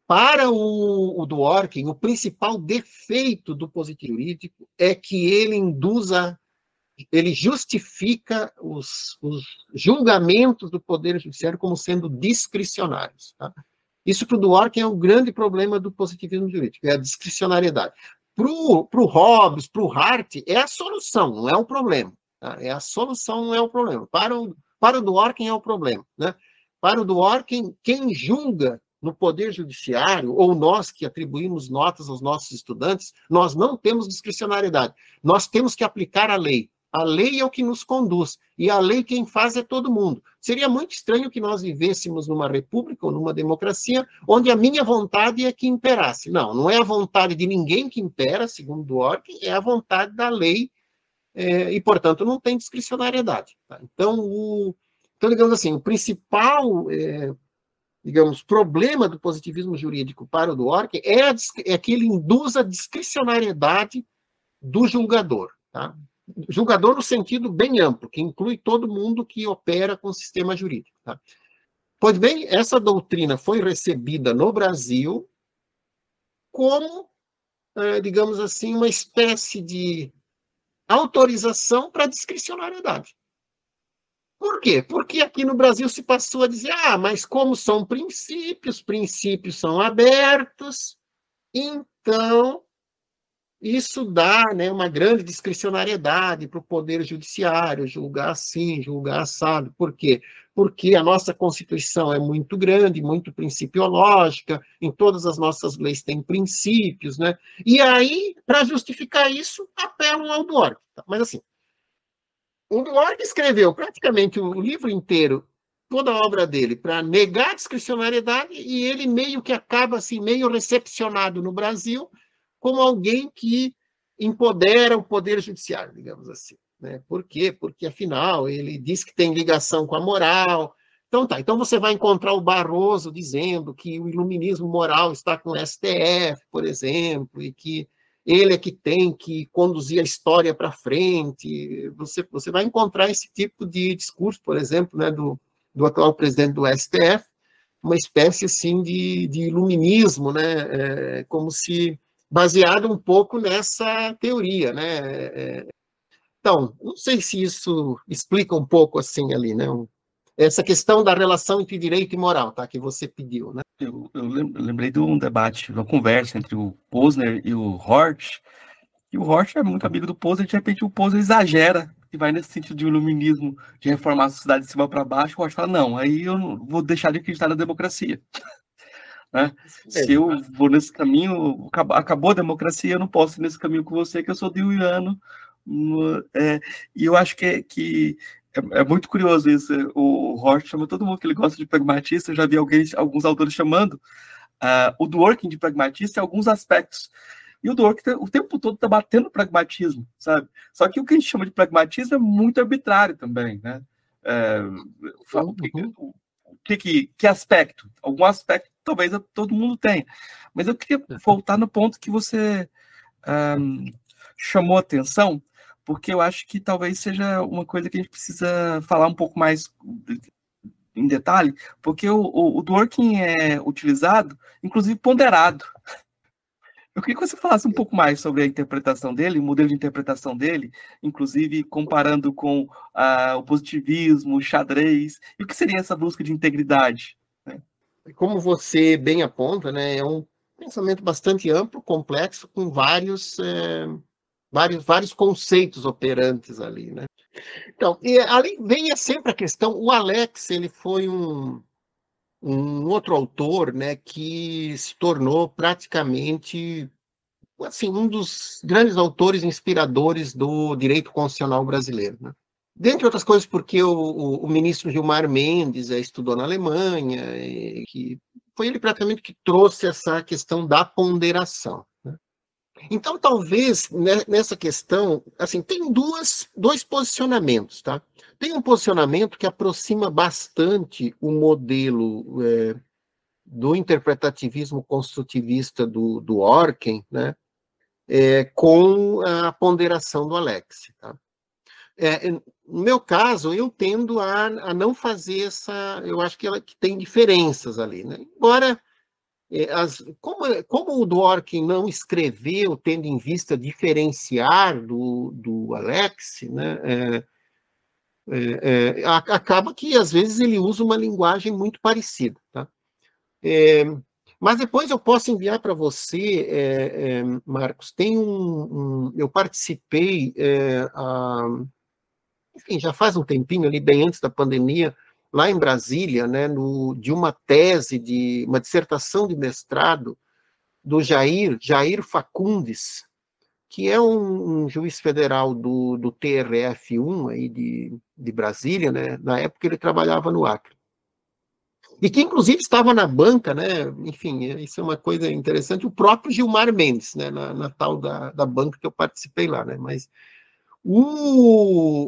[SPEAKER 2] para o Dworkin, o principal defeito do positivo jurídico é que ele justifica os julgamentos do Poder Judiciário como sendo discricionários, tá? Isso para o Dworkin é um grande problema do positivismo jurídico, é a discricionariedade. Para o Hobbes, para o Hart, é a solução, não é o problema. Tá? É a solução, não é o problema. Para o Dworkin é o problema. Né? Para o Dworkin, quem julga no Poder Judiciário, ou nós que atribuímos notas aos nossos estudantes, nós não temos discricionariedade. Nós temos que aplicar a lei. A lei é o que nos conduz, e a lei quem faz é todo mundo. Seria muito estranho que nós vivêssemos numa república ou numa democracia onde a minha vontade é que imperasse. Não, não é a vontade de ninguém que impera, segundo Dworkin, é a vontade da lei, e, portanto, não tem discricionariedade. Tá? Então, digamos assim, o principal, digamos, problema do positivismo jurídico para o Dworkin é que ele induz a discricionariedade do julgador, tá? Julgador no sentido bem amplo, que inclui todo mundo que opera com o sistema jurídico. Tá? Pois bem, essa doutrina foi recebida no Brasil como, digamos assim, uma espécie de autorização para discricionariedade. Por quê? Porque aqui no Brasil se passou a dizer, mas como são princípios são abertos, então isso dá, né, uma grande discricionariedade para o Poder Judiciário, julgar assim, julgar assado. Por quê? Porque a nossa Constituição é muito grande, muito principiológica, em todas as nossas leis tem princípios, né? E aí, para justificar isso, apelam ao Dworkin. Mas assim, o Dworkin escreveu praticamente o livro inteiro, toda a obra dele, para negar a discricionariedade, e ele meio que acaba assim, meio recepcionado no Brasil como alguém que empodera o Poder Judiciário, digamos assim. Né? Por quê? Porque, afinal, ele diz que tem ligação com a moral. Então, tá. Então, você vai encontrar o Barroso dizendo que o iluminismo moral está com o STF, por exemplo, e que ele é que tem que conduzir a história para frente. Você vai encontrar esse tipo de discurso, por exemplo, né, do atual presidente do STF, uma espécie assim de iluminismo, né, como se baseado um pouco nessa teoria, né? Então, não sei se isso explica um pouco assim ali, né? Essa questão da relação entre direito e moral, tá? Que você pediu, né?
[SPEAKER 1] Eu lembrei de um debate, uma conversa entre o Posner e o Hort, e o Hort é muito amigo do Posner, de repente o Posner exagera e vai nesse sentido de iluminismo, de reformar a sociedade de cima para baixo, o Hort fala, não, aí eu não vou deixar de acreditar na democracia. Né? Se eu vou nesse caminho, acabou a democracia, eu não posso ir nesse caminho com você, que eu sou deweyano. E eu acho que é muito curioso isso. O Hort chama todo mundo que ele gosta de pragmatista. Eu já vi alguns autores chamando o Dworkin de pragmatista em alguns aspectos. E o Dworkin o tempo todo está batendo pragmatismo, sabe? Só que o que a gente chama de pragmatismo é muito arbitrário também, né? Que aspecto? Algum aspecto talvez todo mundo tenha. Mas eu queria voltar no ponto que você chamou atenção, porque eu acho que talvez seja uma coisa que a gente precisa falar um pouco mais em detalhe, porque o Dworkin é utilizado, inclusive ponderado. Eu queria que você falasse um pouco mais sobre a interpretação dele, o modelo de interpretação dele, inclusive comparando com o positivismo, o xadrez, e o que seria essa busca de integridade? Né?
[SPEAKER 2] Como você bem aponta, né, é um pensamento bastante amplo, complexo, com vários conceitos operantes ali, né? Então, e ali vem sempre a questão, o Alex, ele foi um outro autor, né, que se tornou praticamente assim, um dos grandes autores inspiradores do direito constitucional brasileiro. Né? Dentre outras coisas, porque o ministro Gilmar Mendes estudou na Alemanha, que foi ele praticamente que trouxe essa questão da ponderação, né? Então, talvez, nessa questão, assim, tem dois posicionamentos, tá? Tem um posicionamento que aproxima bastante o modelo do interpretativismo construtivista do Orkin, né? Com a ponderação do Alex, tá? No meu caso, eu tendo a não fazer essa. Eu acho que tem diferenças ali, né? Embora, como o Dworkin não escreveu, tendo em vista diferenciar do Alex, né? Acaba que, às vezes, ele usa uma linguagem muito parecida, tá? Mas depois eu posso enviar para você, Marcos, eu participei enfim, já faz um tempinho, ali bem antes da pandemia, lá em Brasília, né, de uma tese, de uma dissertação de mestrado do Jair Facundes, que é um juiz federal do TRF1 aí de Brasília, né? Na época ele trabalhava no Acre. E que, inclusive, estava na banca, né? Enfim, isso é uma coisa interessante, o próprio Gilmar Mendes, né? Na tal da banca que eu participei lá, né? Mas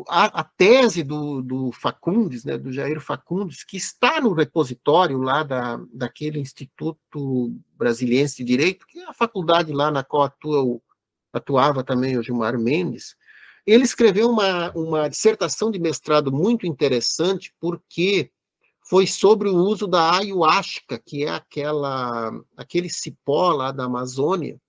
[SPEAKER 2] a tese do Facundes, né, do Jair Facundes, que está no repositório lá daquele Instituto Brasiliense de Direito, que é a faculdade lá na qual atuava também o Gilmar Mendes, ele escreveu uma dissertação de mestrado muito interessante, porque foi sobre o uso da ayahuasca, que é aquele cipó lá da Amazônia,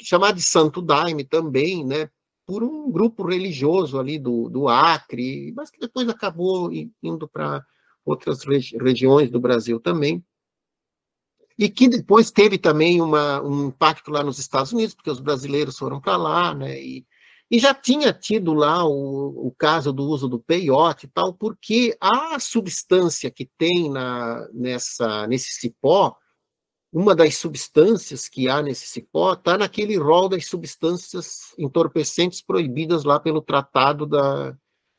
[SPEAKER 2] chamado de Santo Daime também, né, por um grupo religioso ali do Acre, mas que depois acabou indo para outras regiões do Brasil também, e que depois teve também um impacto lá nos Estados Unidos, porque os brasileiros foram para lá, né, e já tinha tido lá o caso do uso do peiote e tal, porque a substância que tem nesse cipó, uma das substâncias que há nesse cipó está naquele rol das substâncias entorpecentes proibidas lá pelo tratado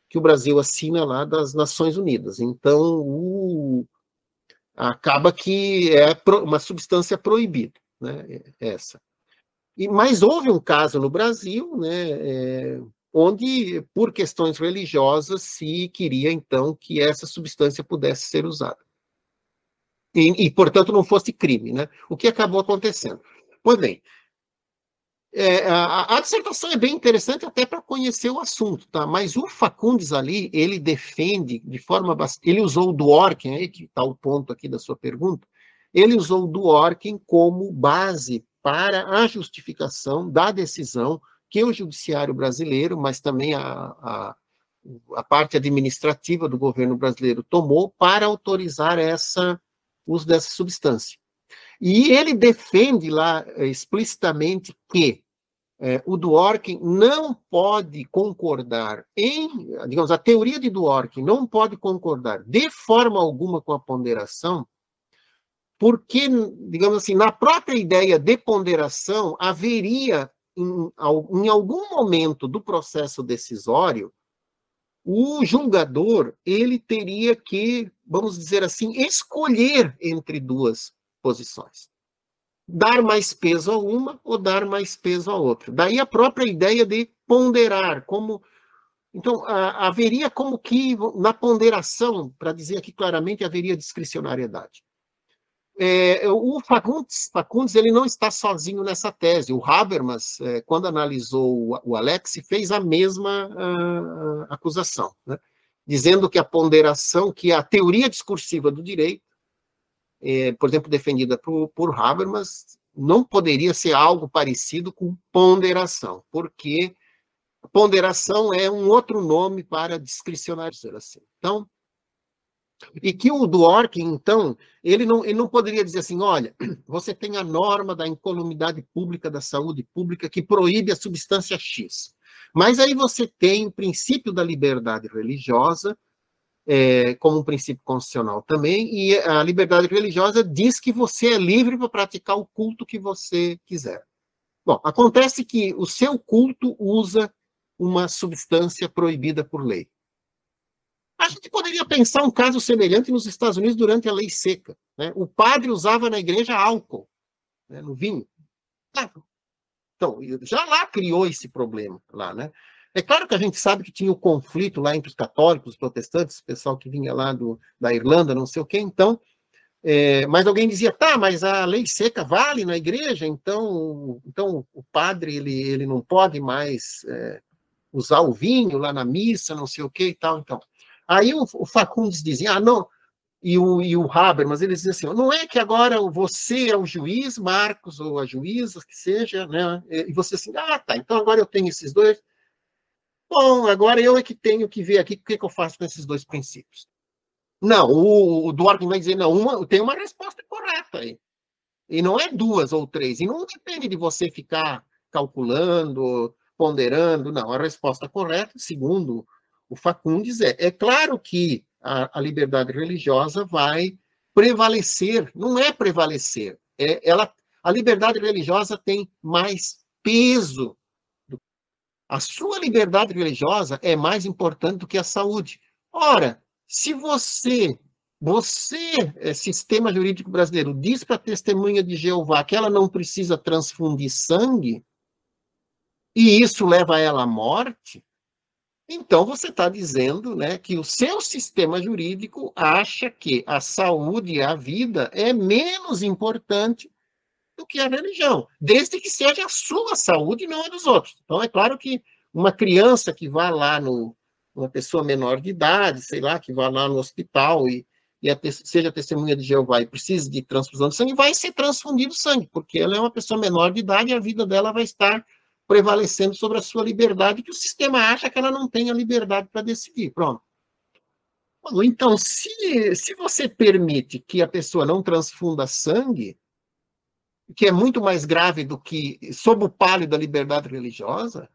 [SPEAKER 2] que o Brasil assina lá das Nações Unidas. Então, acaba que é uma substância proibida, né, essa. Mas houve um caso no Brasil, né, onde, por questões religiosas, se queria, então, que essa substância pudesse ser usada. Portanto, não fosse crime, né? O que acabou acontecendo? Pois bem, a dissertação é bem interessante até para conhecer o assunto, tá? Mas o Facundes ali, ele defende de forma bastante... Ele usou o Dworkin, aí que está o ponto aqui da sua pergunta, ele usou o Dworkin como base para a justificação da decisão que o judiciário brasileiro, mas também a parte administrativa do governo brasileiro tomou para autorizar o uso dessa substância. E ele defende lá explicitamente que o Dworkin não pode concordar digamos, a teoria de Dworkin não pode concordar de forma alguma com a ponderação, porque, digamos assim, na própria ideia de ponderação, haveria, em algum momento do processo decisório, o julgador, ele teria que, vamos dizer assim, escolher entre duas posições. Dar mais peso a uma ou dar mais peso a outra. Daí a própria ideia de ponderar, então, haveria como que, na ponderação, para dizer aqui claramente, haveria discricionariedade. O Facundes ele não está sozinho nessa tese. O Habermas, quando analisou o Alex, fez a mesma acusação, né? Dizendo que a ponderação, que a teoria discursiva do direito, por exemplo, defendida por Habermas, não poderia ser algo parecido com ponderação, porque ponderação é um outro nome para discricionariedade, assim. Então, e que o Dworkin, então, ele não poderia dizer assim, olha, você tem a norma da incolumidade pública, da saúde pública, que proíbe a substância X. Mas aí você tem o princípio da liberdade religiosa, como um princípio constitucional também, e a liberdade religiosa diz que você é livre para praticar o culto que você quiser. Bom, acontece que o seu culto usa uma substância proibida por lei. A gente poderia pensar um caso semelhante nos Estados Unidos durante a lei seca, né? O padre usava na igreja álcool, né, no vinho. Então, já lá criou esse problema, lá, né? É claro que a gente sabe que tinha o conflito lá entre os católicos, os protestantes, o pessoal que vinha lá da Irlanda, não sei o quê, então, mas alguém dizia, tá, mas a lei seca vale na igreja, então o padre ele não pode mais usar o vinho lá na missa, não sei o quê e tal, então. Aí o Facundes dizia, não, e o Habermas, eles dizem assim, não é que agora você é o juiz, Marcos, ou a juíza, que seja, né? E você assim, tá, então agora eu tenho esses dois. Bom, agora eu é que tenho que ver aqui o que eu faço com esses dois princípios. Não, o Dworkin vai dizer, não, tem uma resposta correta aí. E não é duas ou três, e não depende de você ficar calculando, ponderando, não. A resposta correta, segundo o Facundes, é claro que a liberdade religiosa vai prevalecer, não é prevalecer, a liberdade religiosa tem mais peso. A sua liberdade religiosa é mais importante do que a saúde. Ora, se você, sistema jurídico brasileiro, diz para a testemunha de Jeová que ela não precisa transfundir sangue, e isso leva ela à morte, então você está dizendo, né, que o seu sistema jurídico acha que a saúde e a vida é menos importante do que a religião, desde que seja a sua saúde e não a dos outros. Então, é claro que uma criança que vá lá uma pessoa menor de idade, sei lá, que vá lá no hospital e seja testemunha de Jeová e precise de transfusão de sangue, vai ser transfundido sangue, porque ela é uma pessoa menor de idade e a vida dela vai estar prevalecendo sobre a sua liberdade, que o sistema acha que ela não tem a liberdade para decidir. Pronto. Então, se você permite que a pessoa não transfunda sangue, que é muito mais grave do que sob o palio da liberdade religiosa,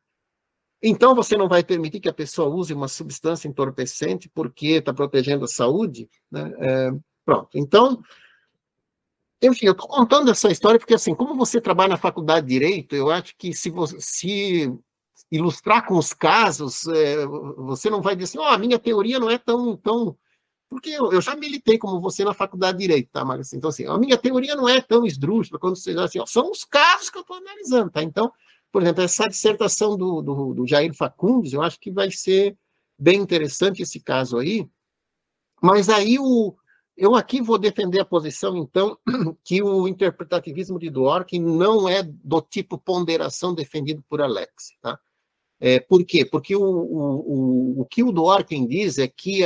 [SPEAKER 2] então você não vai permitir que a pessoa use uma substância entorpecente porque está protegendo a saúde, né? Pronto. Então, enfim, eu estou contando essa história porque, assim, como você trabalha na faculdade de Direito, eu acho que se ilustrar com os casos, você não vai dizer assim, a minha teoria não é tão porque eu já militei como você na faculdade de Direito, tá, Marcos? Então, assim, a minha teoria não é tão esdrúxula quando você assim, são os casos que eu estou analisando, tá? Então, por exemplo, essa dissertação do Jair Facundes, eu acho que vai ser bem interessante esse caso aí, mas aí eu aqui vou defender a posição, então, que o interpretativismo de Dworkin não é do tipo ponderação defendido por Alex, tá? Por quê? Porque o que o Dworkin diz é que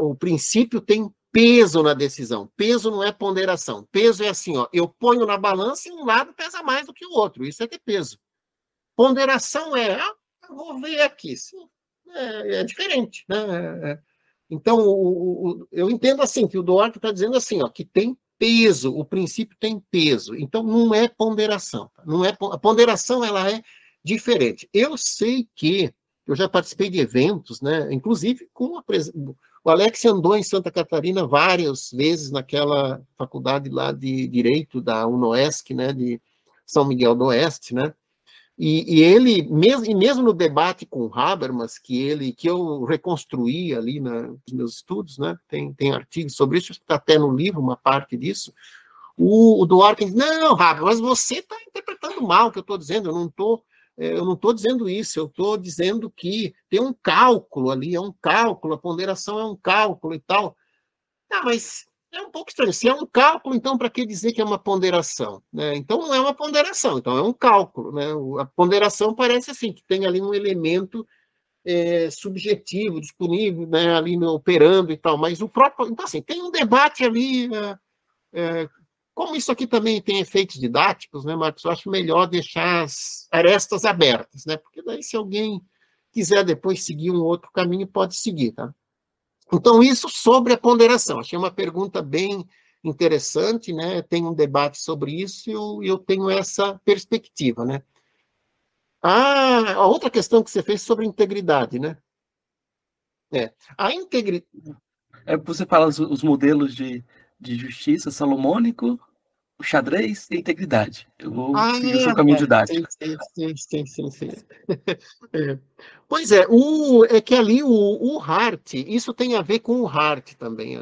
[SPEAKER 2] o princípio tem peso na decisão. Peso não é ponderação. Peso é assim, eu ponho na balança e um lado pesa mais do que o outro. Isso é ter peso. Ponderação eu vou ver aqui. Sim, é diferente, né? Então, eu entendo assim, que o Duarte está dizendo assim, que tem peso, o princípio tem peso. Então, não é ponderação. Não é, a ponderação ela é diferente. Eu sei que eu já participei de eventos, né, inclusive com o Alex andou em Santa Catarina várias vezes naquela faculdade lá de Direito da UNOESC, né, de São Miguel do Oeste, né, e ele, mesmo no debate com o Habermas, que eu reconstruí ali nos meus estudos, né, tem artigos sobre isso, está até no livro uma parte disso, o Dworkin diz, não, Habermas, você está interpretando mal o que eu estou dizendo, eu não estou dizendo isso, eu estou dizendo que tem um cálculo ali, é um cálculo, a ponderação é um cálculo e tal. Mas é um pouco estranho. Se é um cálculo, então para que dizer que é uma ponderação? Né? Então não é uma ponderação, então é um cálculo. Né? A ponderação parece assim, que tem ali um elemento subjetivo, disponível, né, ali operando e tal, mas o próprio... Então, assim, tem um debate ali... como isso aqui também tem efeitos didáticos, né, Marcos? Eu acho melhor deixar as arestas abertas, né? Porque daí, se alguém quiser depois seguir um outro caminho, pode seguir, tá? Então, isso sobre a ponderação. Achei uma pergunta bem interessante, né? Tem um debate sobre isso e eu tenho essa perspectiva, né? A outra questão que você fez sobre integridade, né? A integridade...
[SPEAKER 1] Você fala os modelos de justiça salomônico? o xadrez e a integridade. Eu vou
[SPEAKER 2] Ah,
[SPEAKER 1] seguir o seu caminho
[SPEAKER 2] sim,
[SPEAKER 1] didático.
[SPEAKER 2] sim. É. Pois é, é que ali o Hart, isso tem a ver com o Hart também.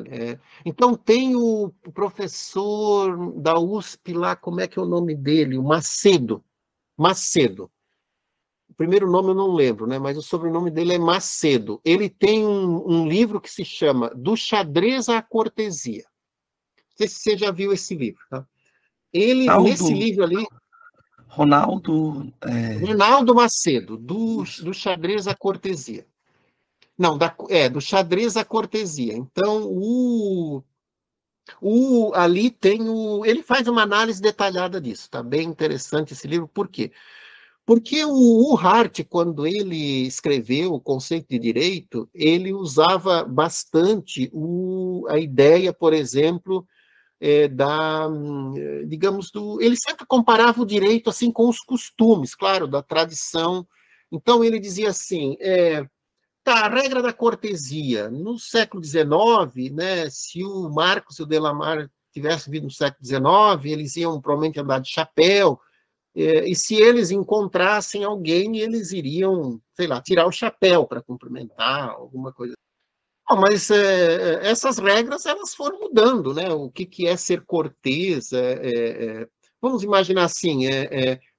[SPEAKER 2] Então, tem o professor da USP lá, como é que é o nome dele? O Macedo. Macedo. O primeiro nome eu não lembro, né? Mas o sobrenome dele é Macedo. Ele tem um livro que se chama Do Xadrez à Cortesia. Não sei se você já viu esse livro, tá? Ele, nesse
[SPEAKER 1] Ronaldo,
[SPEAKER 2] livro ali,
[SPEAKER 1] Ronaldo,
[SPEAKER 2] Ronaldo Macedo, do
[SPEAKER 1] isso.
[SPEAKER 2] Xadrez à Cortesia. Não, do xadrez à cortesia. Então, ali tem ele faz uma análise detalhada disso, tá bem interessante esse livro, por quê? Porque o Hart, quando ele escreveu o conceito de direito, ele usava bastante a ideia, por exemplo, digamos, ele sempre comparava o direito assim com os costumes, claro, da tradição. Então, ele dizia assim, tá, a regra da cortesia. No século XIX, né, se o Marcos e o Delamare tivessem vindo no século XIX, eles iam provavelmente andar de chapéu, e se eles encontrassem alguém, eles iriam, sei lá, tirar o chapéu para cumprimentar, alguma coisa. Não, mas essas regras elas foram mudando, né? O que é ser cortês? Vamos imaginar assim,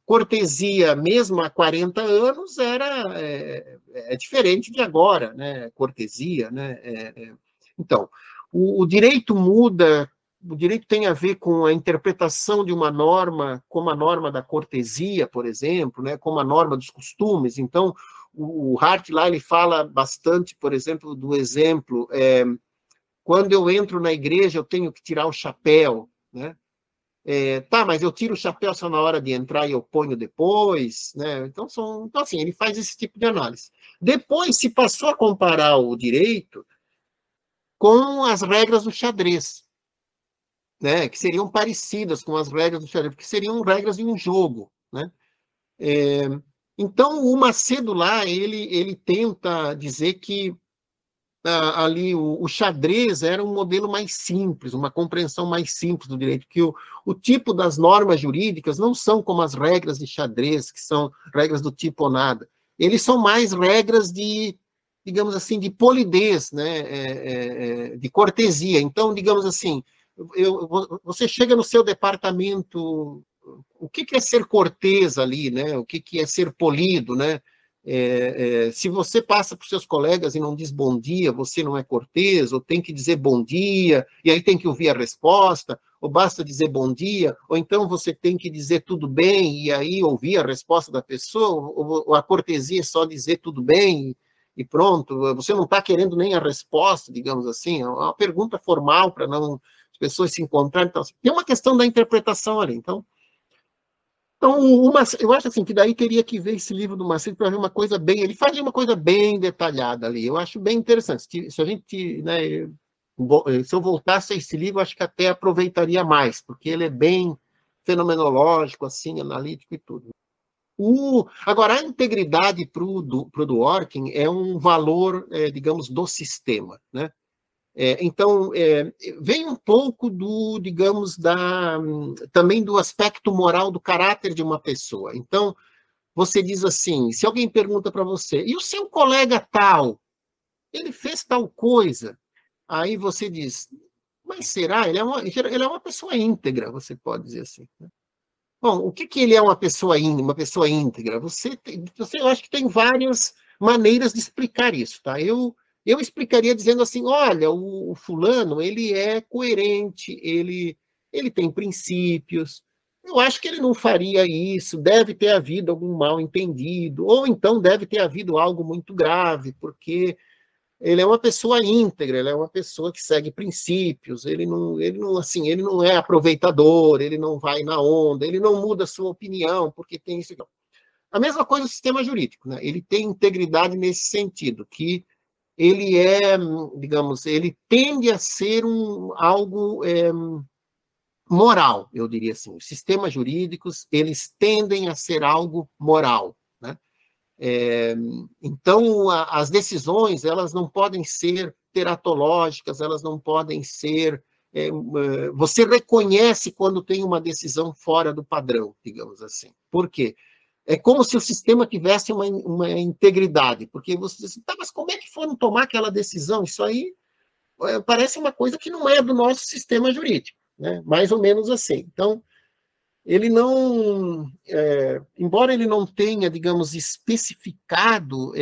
[SPEAKER 2] cortesia mesmo há 40 anos é diferente de agora, né? Cortesia, né? Então, o direito muda, o direito tem a ver com a interpretação de uma norma, como a norma da cortesia, por exemplo, né? Como a norma dos costumes. Então, o Hart lá ele fala bastante, por exemplo, do exemplo, quando eu entro na igreja eu tenho que tirar o chapéu, né? Tá, mas eu tiro o chapéu só na hora de entrar e eu ponho depois, né? Então assim, ele faz esse tipo de análise. Depois se passou a comparar o direito com as regras do xadrez, né? Que seriam parecidas com as regras do xadrez, porque seriam regras de um jogo, né? Então, o Macedo lá, ele tenta dizer que ali o xadrez era um modelo mais simples, uma compreensão mais simples do direito, que o tipo das normas jurídicas não são como as regras de xadrez, que são regras do tipo ou nada. Eles são mais regras de, digamos assim, de polidez, né? De cortesia. Então, digamos assim, você chega no seu departamento, o que é ser cortês ali, né? O que é ser polido, né? Se você passa para os seus colegas e não diz bom dia, você não é cortês, ou tem que dizer bom dia, e aí tem que ouvir a resposta, ou basta dizer bom dia, ou então você tem que dizer tudo bem, e aí ouvir a resposta da pessoa, ou a cortesia é só dizer tudo bem, e pronto, você não está querendo nem a resposta, digamos assim, é uma pergunta formal para não as pessoas se encontrarem. Então, tem uma questão da interpretação ali, então, eu acho assim que daí teria que ver esse livro do Macedo para ver uma coisa bem. Ele faz uma coisa bem detalhada ali. Eu acho bem interessante. Se a gente, né, se eu voltasse a esse livro, acho que até aproveitaria mais, porque ele é bem fenomenológico, assim, analítico e tudo. Agora, a integridade para o Dworkin é um valor, digamos, do sistema, né? Então, vem um pouco digamos, também do aspecto moral do caráter de uma pessoa. Então, você diz assim, se alguém pergunta para você, e o seu colega tal, ele fez tal coisa? Aí você diz, mas será? Ele é uma pessoa íntegra, você pode dizer assim. Né? Bom, o que ele é uma pessoa íntegra? Eu acho que tem várias maneiras de explicar isso, tá? Eu explicaria dizendo assim, olha, o fulano, ele é coerente, ele tem princípios, eu acho que ele não faria isso, deve ter havido algum mal entendido, ou então deve ter havido algo muito grave, porque ele é uma pessoa íntegra, ele é uma pessoa que segue princípios, assim, ele não é aproveitador, ele não vai na onda, ele não muda a sua opinião, porque tem isso. A mesma coisa do sistema jurídico, né? Ele tem integridade nesse sentido, que ele digamos, ele tende a ser algo moral, eu diria assim. Os sistemas jurídicos, eles tendem a ser algo moral, né? Então, as decisões, elas não podem ser teratológicas, elas não podem ser você reconhece quando tem uma decisão fora do padrão, digamos assim. Por quê? É como se o sistema tivesse uma integridade, porque você diz, tá, mas como é que foram tomar aquela decisão? Isso aí parece uma coisa que não é do nosso sistema jurídico, né? Mais ou menos assim. Então, ele não, embora ele não tenha, digamos, especificado,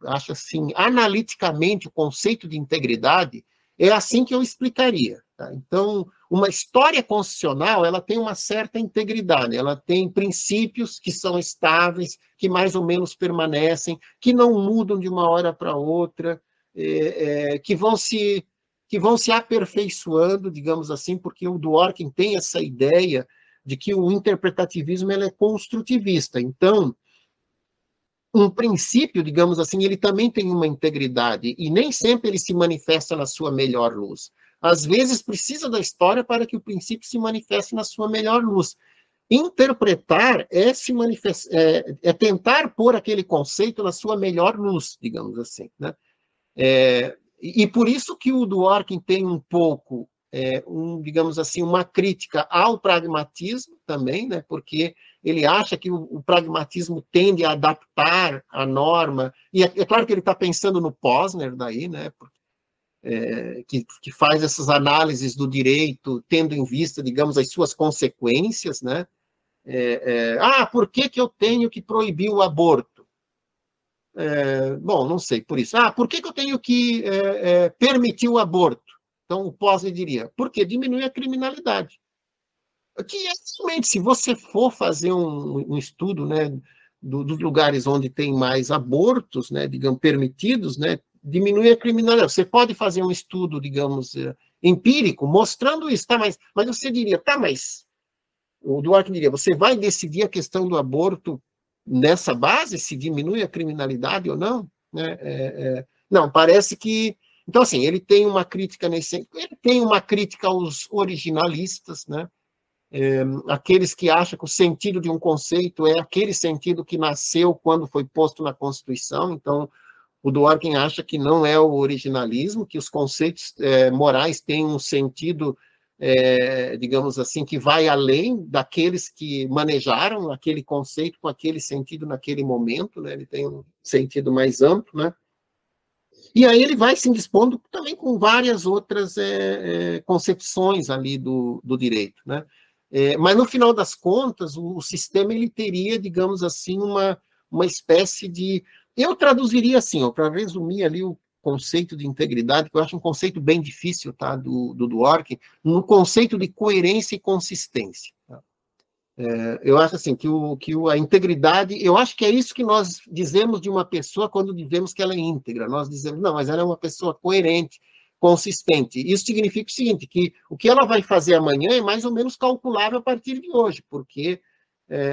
[SPEAKER 2] acho assim, analiticamente o conceito de integridade, é assim que eu explicaria. Tá? Então, uma história constitucional, ela tem uma certa integridade, ela tem princípios que são estáveis, que mais ou menos permanecem, que não mudam de uma hora para outra, que vão se aperfeiçoando, digamos assim, porque o Dworkin tem essa ideia de que o interpretativismo ele é construtivista. Então, um princípio, digamos assim, ele também tem uma integridade, e nem sempre ele se manifesta na sua melhor luz. Às vezes, precisa da história para que o princípio se manifeste na sua melhor luz. Interpretar é tentar pôr aquele conceito na sua melhor luz, digamos assim. Né? E por isso que o Dworkin tem um pouco, digamos assim, uma crítica ao pragmatismo também, né? Porque ele acha que o pragmatismo tende a adaptar a norma, e é claro que ele está pensando no Posner daí, né? Que faz essas análises do direito, tendo em vista, digamos, as suas consequências, né? Por que eu tenho que proibir o aborto? Bom, não sei, por isso. Por que eu tenho que permitir o aborto? Então, o Posner diria, porque diminui a criminalidade. Que realmente, se você for fazer um estudo, né, dos lugares onde tem mais abortos, né, digamos, permitidos, né, diminui a criminalidade. Você pode fazer um estudo, digamos, empírico, mostrando isso, tá? Mas você diria, tá, mas o Duarte diria, você vai decidir a questão do aborto nessa base, se diminui a criminalidade ou não? Né? Não, parece que... Então, assim, ele tem uma crítica ele tem uma crítica aos originalistas, né? Aqueles que acham que o sentido de um conceito é aquele sentido que nasceu quando foi posto na Constituição. Então, o Dworkin acha que não é o originalismo, que os conceitos morais têm um sentido, digamos assim, que vai além daqueles que manejaram aquele conceito com aquele sentido naquele momento, né? Ele tem um sentido mais amplo, né? E aí ele vai se indispondo também com várias outras concepções ali do direito, né? Mas, no final das contas, o sistema ele teria, digamos assim, uma espécie de... Eu traduziria assim, para resumir ali o conceito de integridade, que eu acho um conceito bem difícil, tá, do Dworkin, no conceito de coerência e consistência. Tá? Eu acho assim, que a integridade, eu acho que é isso que nós dizemos de uma pessoa quando dizemos que ela é íntegra. Nós dizemos, não, mas ela é uma pessoa coerente, consistente. Isso significa o seguinte, que o que ela vai fazer amanhã é mais ou menos calculável a partir de hoje, porque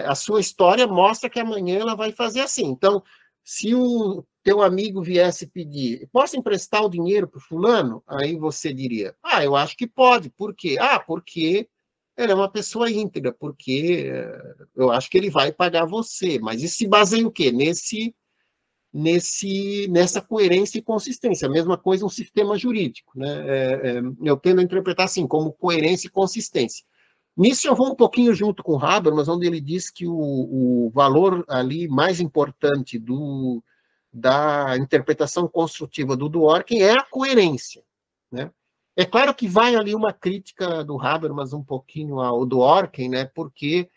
[SPEAKER 2] a sua história mostra que amanhã ela vai fazer assim. Então, se o teu amigo viesse pedir, posso emprestar o dinheiro para o fulano? Aí você diria, eu acho que pode. Por quê? Porque ele é uma pessoa íntegra, porque eu acho que ele vai pagar você. Mas isso se baseia em o quê? Nessa coerência e consistência. A mesma coisa um sistema jurídico. Né? Eu tendo a interpretar assim, como coerência e consistência. Nisso eu vou um pouquinho junto com o Habermas, onde ele diz que o valor ali mais importante da interpretação construtiva do Dworkin é a coerência. Né? É claro que vai ali uma crítica do Habermas um pouquinho ao Dworkin, né? Porque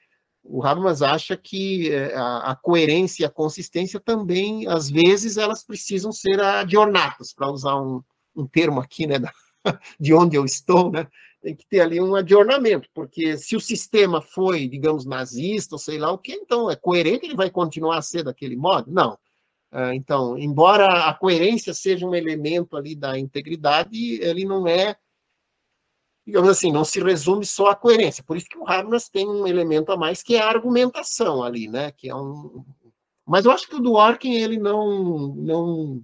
[SPEAKER 2] o Habermas acha que a coerência e a consistência também, às vezes, elas precisam ser adornadas, para usar um termo aqui, né, de onde eu estou, né? Tem que ter ali um adornamento, porque se o sistema foi, digamos, nazista, ou sei lá o que, então é coerente, ele vai continuar a ser daquele modo? Não. Então, embora a coerência seja um elemento ali da integridade, ele não é, digamos assim, não se resume só à coerência. Por isso que o Habermas tem um elemento a mais, que é a argumentação ali, né? Que é Mas eu acho que o Dworkin, ele não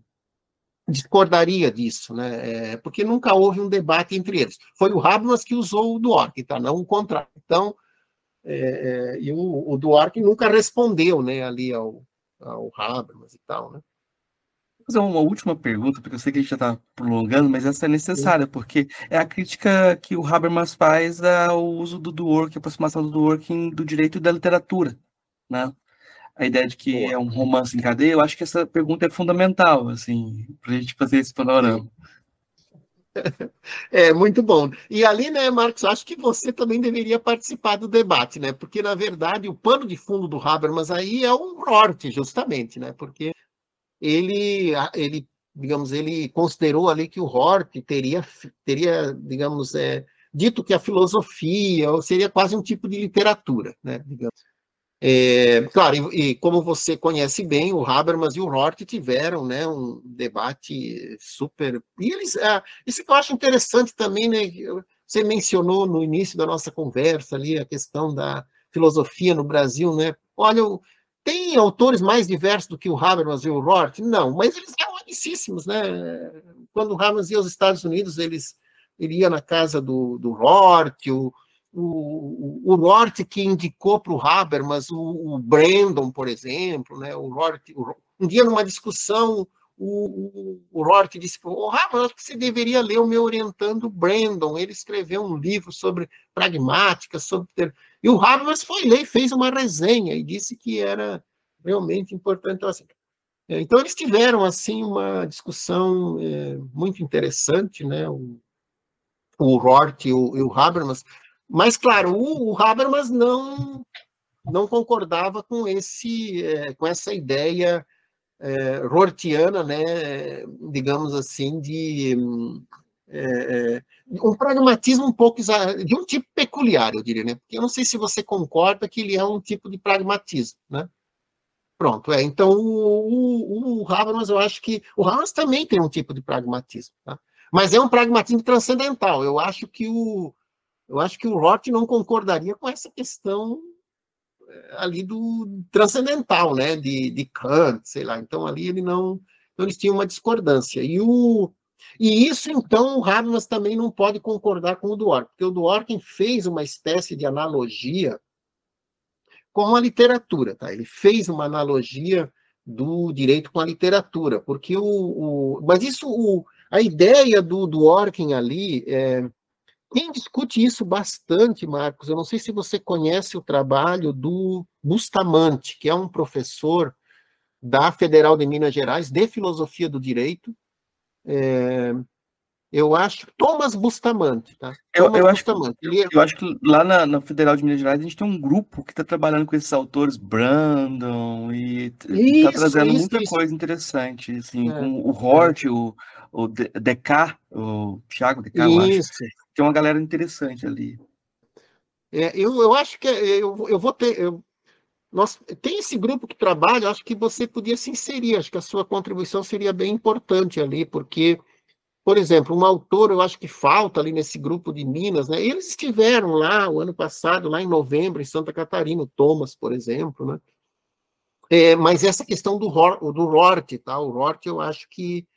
[SPEAKER 2] discordaria disso, né? Porque nunca houve um debate entre eles. Foi o Habermas que usou o Dworkin, tá? Não o contrário. Então, e o Dworkin nunca respondeu, né, ali ao Habermas e tal, né?
[SPEAKER 1] fazer uma última pergunta, porque eu sei que a gente já está prolongando, mas essa é necessária, porque é a crítica que o Habermas faz ao uso do Dworkin, a aproximação do Dworkin do direito e da literatura, né? A ideia de que
[SPEAKER 2] Boa.
[SPEAKER 1] é um romance em cadeia, eu acho que essa pergunta é fundamental, assim, para a gente fazer esse panorama.
[SPEAKER 2] É muito bom. E ali, né, Marcos, acho que você também deveria participar do debate, né? Porque, na verdade, o pano de fundo do Habermas aí é o Rort, justamente, né? Porque ele, digamos, ele considerou ali que o Hort teria, digamos, dito que a filosofia seria quase um tipo de literatura, né? Digamos. Claro, e como você conhece bem, o Habermas e o Hort tiveram, né, um debate super. E eles, isso que eu acho interessante também, né? Você mencionou no início da nossa conversa ali a questão da filosofia no Brasil, né? Olha, tem autores mais diversos do que o Habermas e o Hort? Não, mas eles eram amicíssimos, né? Quando o Habermas ia aos Estados Unidos, ele ia na casa do Hort, o Rort que indicou para o Habermas o Brandon, por exemplo, né? Um dia numa discussão, o Rort disse para o Habermas que você deveria ler o meu orientando Brandon, ele escreveu um livro sobre pragmática, e o Habermas foi ler e fez uma resenha e disse que era realmente importante. Então eles tiveram assim uma discussão muito interessante, né? O Rort e o Habermas, mas, claro, o Habermas não concordava com essa ideia rortiana, né, digamos assim, de um pragmatismo um pouco de um tipo peculiar, eu diria, né? Porque eu não sei se você concorda que ele é um tipo de pragmatismo, né? Pronto, então o Habermas, eu acho que o Habermas também tem um tipo de pragmatismo, tá? Mas é um pragmatismo transcendental. Eu acho que o Roth não concordaria com essa questão ali do transcendental, né, de Kant, sei lá. Então ali ele não, então eles tinham uma discordância. E isso então o Habermas também não pode concordar com o Dworkin, porque o Dworkin fez uma espécie de analogia com a literatura, tá? Ele fez uma analogia do direito com a literatura, porque mas a ideia do Dworkin ali quem discute isso bastante, Marcos, eu não sei se você conhece o trabalho do Bustamante, que é um professor da Federal de Minas Gerais, de Filosofia do Direito. Eu acho, Thomas Bustamante, tá?
[SPEAKER 1] Eu,
[SPEAKER 2] Thomas
[SPEAKER 1] eu acho que,
[SPEAKER 2] Bustamante. Ele
[SPEAKER 1] eu acho que lá na Federal de Minas Gerais a gente tem um grupo que está trabalhando com esses autores, Brandon, e está
[SPEAKER 2] Isso,
[SPEAKER 1] trazendo
[SPEAKER 2] isso,
[SPEAKER 1] muita
[SPEAKER 2] isso.
[SPEAKER 1] coisa interessante, assim,
[SPEAKER 2] É,
[SPEAKER 1] com o Hort, o Descartes, o Thiago Descartes, eu acho.
[SPEAKER 2] isso.
[SPEAKER 1] Tem uma galera interessante ali.
[SPEAKER 2] Eu acho que eu vou ter. Tem esse grupo que trabalha, acho que você podia se inserir, acho que a sua contribuição seria bem importante ali, porque por exemplo, um autor, eu acho que falta ali nesse grupo de Minas, né? Eles estiveram lá o ano passado, lá em novembro, em Santa Catarina, o Thomas, por exemplo, né? Mas essa questão do Rort, tá? O Rort, eu acho que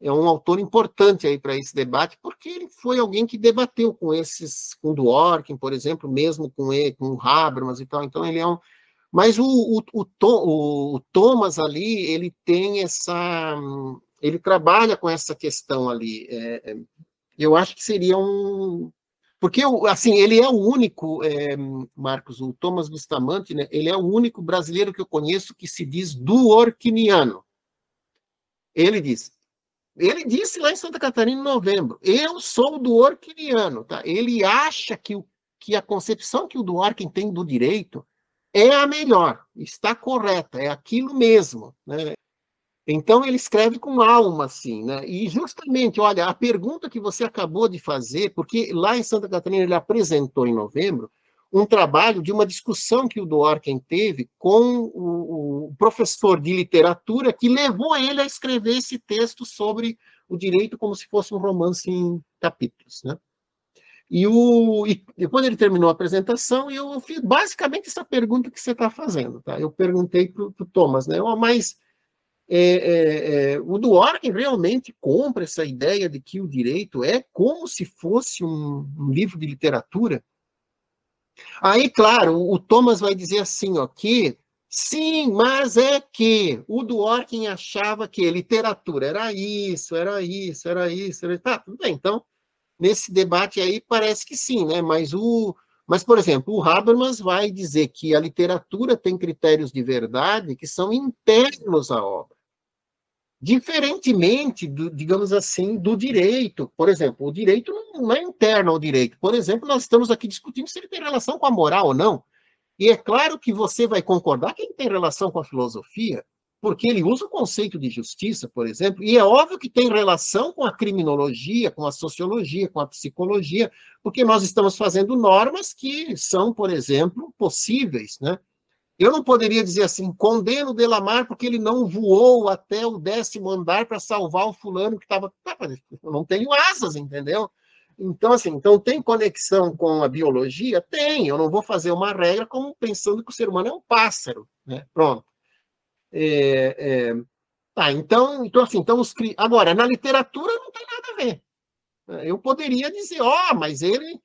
[SPEAKER 2] é um autor importante aí para esse debate, porque ele foi alguém que debateu com o Dworkin, por exemplo, mesmo com o Habermas e tal. Então ele é um, mas o Thomas ali, ele tem ele trabalha com essa questão ali. Eu acho que seria um. Porque, assim, ele é o único, Marcos, o Thomas Bustamante, né, ele é o único brasileiro que eu conheço que se diz duorquiniano. Ele diz. Ele disse lá em Santa Catarina em novembro: eu sou duorquiniano. Tá? Ele acha que a concepção que o Dworkin tem do direito é a melhor, está correta, é aquilo mesmo. Né? Então ele escreve com alma, assim, né? E justamente, olha, a pergunta que você acabou de fazer, porque lá em Santa Catarina ele apresentou em novembro um trabalho de uma discussão que o Dworkin teve com o professor de literatura que levou ele a escrever esse texto sobre o direito como se fosse um romance em capítulos, né? E quando ele terminou a apresentação, eu fiz basicamente essa pergunta que você está fazendo, tá? Eu perguntei para o Thomas, né? Oh, mas o Dworkin realmente compra essa ideia de que o direito é como se fosse um livro de literatura. Aí, claro, o Thomas vai dizer assim, ó, que Sim, mas é que o Dworkin achava que literatura era isso, era isso, era isso. Tá, tudo bem. Então, nesse debate aí, parece que sim, né? Mas, por exemplo, o Habermas vai dizer que a literatura tem critérios de verdade que são internos à obra. Diferentemente, digamos assim, do direito. Por exemplo, o direito não é interno ao direito. Por exemplo, nós estamos aqui discutindo se ele tem relação com a moral ou não. E é claro que você vai concordar que ele tem relação com a filosofia, porque ele usa o conceito de justiça, por exemplo, e é óbvio que tem relação com a criminologia, com a sociologia, com a psicologia, porque nós estamos fazendo normas que são, por exemplo, possíveis, né? Eu não poderia dizer assim, condeno o Delamar porque ele não voou até o 10º andar para salvar o fulano que estava... Eu não tenho asas, entendeu? Então, assim, então tem conexão com a biologia? Tem. Eu não vou fazer uma regra como pensando que o ser humano é um pássaro, né? Pronto. Tá, assim, agora, na literatura não tem nada a ver. Eu poderia dizer, mas ele,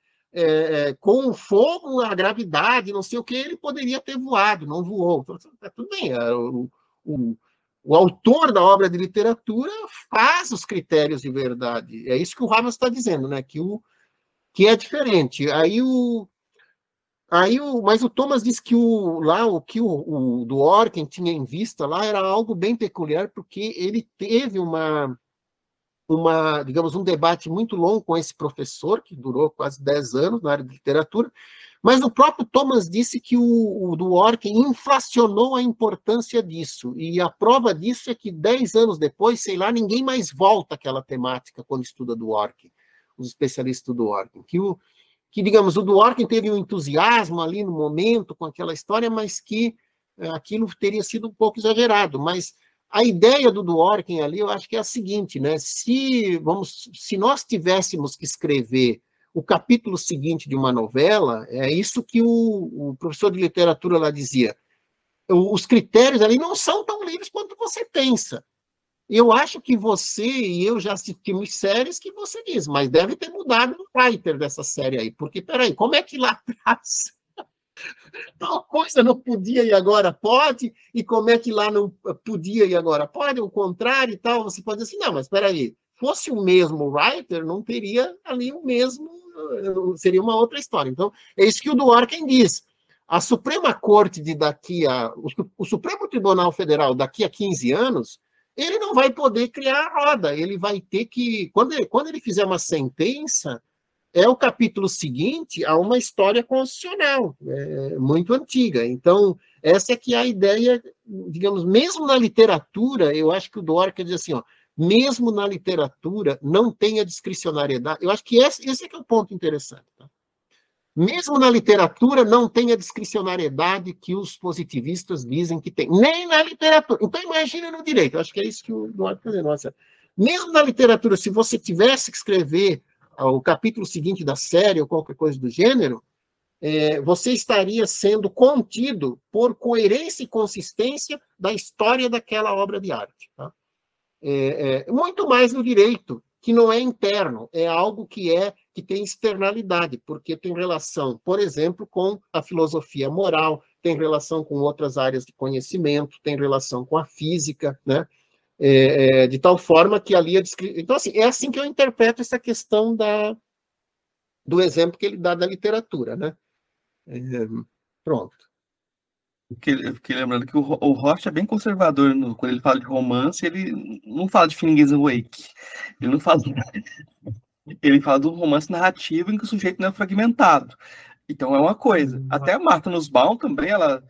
[SPEAKER 2] com o fogo, a gravidade, não sei o que, ele poderia ter voado, não voou. Tudo bem, o, o autor da obra de literatura faz os critérios de verdade. É isso que o Habermas está dizendo, né? Que é diferente. Mas o Thomas disse que o que o Dworkin tinha em vista lá era algo bem peculiar, porque ele teve digamos, um debate muito longo com esse professor, que durou quase 10 anos na área de literatura, mas o próprio Thomas disse que o Dworkin inflacionou a importância disso, e a prova disso é que 10 anos depois, sei lá, ninguém mais volta àquela temática quando estuda Dworkin, os especialistas do Dworkin, digamos, o Dworkin teve um entusiasmo ali no momento com aquela história, mas que aquilo teria sido um pouco exagerado, mas a ideia do Dworkin ali, eu acho que é a seguinte, né? Se nós tivéssemos que escrever o capítulo seguinte de uma novela, é isso que o professor de literatura lá dizia. Os critérios ali não são tão livres quanto você pensa. Eu acho que você e eu já assistimos séries que você diz, mas deve ter mudado o writer dessa série aí, porque, peraí, como é que lá atrás tal coisa não podia e agora pode, e como é que lá não podia e agora pode, o contrário e tal, você pode dizer assim, não, mas espera aí, fosse o mesmo writer, não teria ali o mesmo, seria uma outra história. Então, é isso que o Dworkin diz. A Suprema Corte de o Supremo Tribunal Federal daqui a 15 anos, ele não vai poder criar a roda, ele vai ter que, quando ele fizer uma sentença, é o capítulo seguinte a uma história constitucional, muito antiga. Então, essa é que é a ideia, digamos, mesmo na literatura, eu acho que o Dworkin diz assim, mesmo na literatura não tem a discricionariedade. Eu acho que esse é que é o ponto interessante. Tá? Mesmo na literatura não tem a discricionariedade que os positivistas dizem que tem. Nem na literatura. Então, imagina no direito. Eu acho que é isso que o Dworkin está dizendo. Nossa, mesmo na literatura, se você tivesse que escrever o capítulo seguinte da série ou qualquer coisa do gênero, você estaria sendo contido por coerência e consistência da história daquela obra de arte. Tá? Muito mais no direito, que não é interno, é algo que tem externalidade, porque tem relação, por exemplo, com a filosofia moral, tem relação com outras áreas de conhecimento, tem relação com a física, né? De tal forma que ali Então, assim, é assim que eu interpreto essa questão do exemplo que ele dá da literatura, né? Pronto.
[SPEAKER 1] Fiquei lembrando que o Rocha é bem conservador quando ele fala de romance, ele não fala de Finnegan's Wake. Ele não fala. Ele fala de um romance narrativo em que o sujeito não é fragmentado. Então é uma coisa. Até a Martha Nussbaum também, ela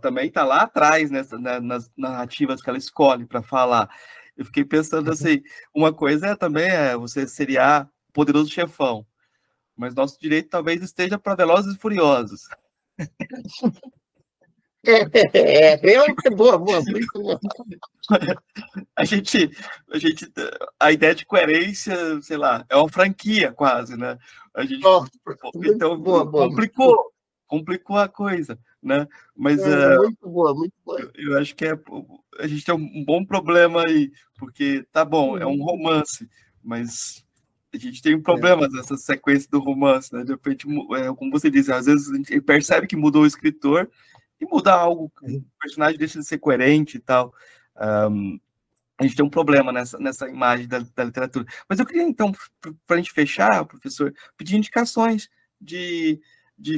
[SPEAKER 1] também está lá atrás nas narrativas que ela escolhe para falar. Eu fiquei pensando assim, uma coisa também é você seriar Poderoso Chefão, mas nosso direito talvez esteja para Velozes e Furiosos.
[SPEAKER 2] Boa, muito boa.
[SPEAKER 1] A ideia de coerência, sei lá, é uma franquia quase, né? A gente, então,
[SPEAKER 2] boa.
[SPEAKER 1] complicou a coisa, né? Mas
[SPEAKER 2] muito boa.
[SPEAKER 1] Eu acho que a gente tem um bom problema aí, porque tá bom, é um romance, mas a gente tem um problema nessa sequência do romance, né? De repente, como você disse, às vezes a gente percebe que mudou o escritor e mudar algo, o personagem deixa de ser coerente e tal. A gente tem um problema nessa imagem da literatura. Mas eu queria, então, para a gente fechar, professor, pedir indicações de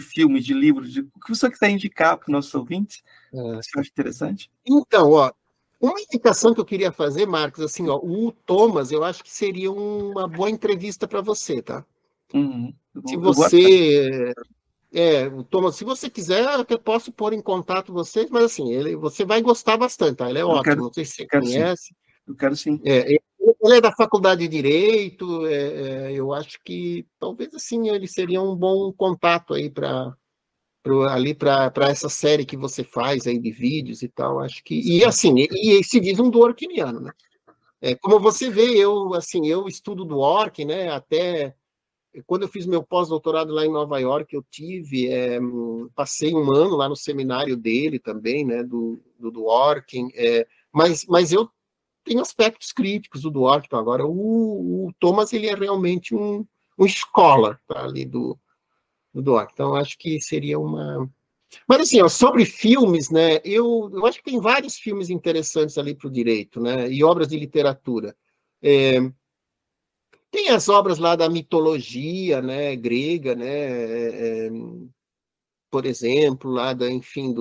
[SPEAKER 1] filmes, de livros, o que você quiser indicar para os nossos ouvintes, que você acha interessante.
[SPEAKER 2] Então, ó, uma indicação que eu queria fazer, Marcos, assim, ó, o Thomas, eu acho que seria uma boa entrevista para você, tá?
[SPEAKER 1] Uhum.
[SPEAKER 2] Se
[SPEAKER 1] Eu vou atrás.
[SPEAKER 2] o Thomas, se você quiser, eu até posso pôr em contato vocês, mas assim, você vai gostar bastante, tá? Ele é ótimo, não sei se você
[SPEAKER 1] sim.
[SPEAKER 2] conhece.
[SPEAKER 1] Eu quero sim.
[SPEAKER 2] Ele é da Faculdade de Direito, eu acho que talvez assim ele seria um bom contato aí para essa série que você faz aí de vídeos e tal, acho que e assim e se diz um dworkiniano, né? Como você vê, eu estudo Dworkin, né? Até quando eu fiz meu pós-doutorado lá em Nova York, eu passei um ano lá no seminário dele também, né? Do Dworkin, mas eu tenho aspectos críticos do Dworkin. Então, agora o Thomas ele é realmente um escola, tá, ali do Dworkin. Então acho que seria uma. Mas assim, ó, sobre filmes, né? Eu acho que tem vários filmes interessantes ali para o direito, né? E obras de literatura. Tem as obras lá da mitologia, né, grega, né, por exemplo, lá enfim,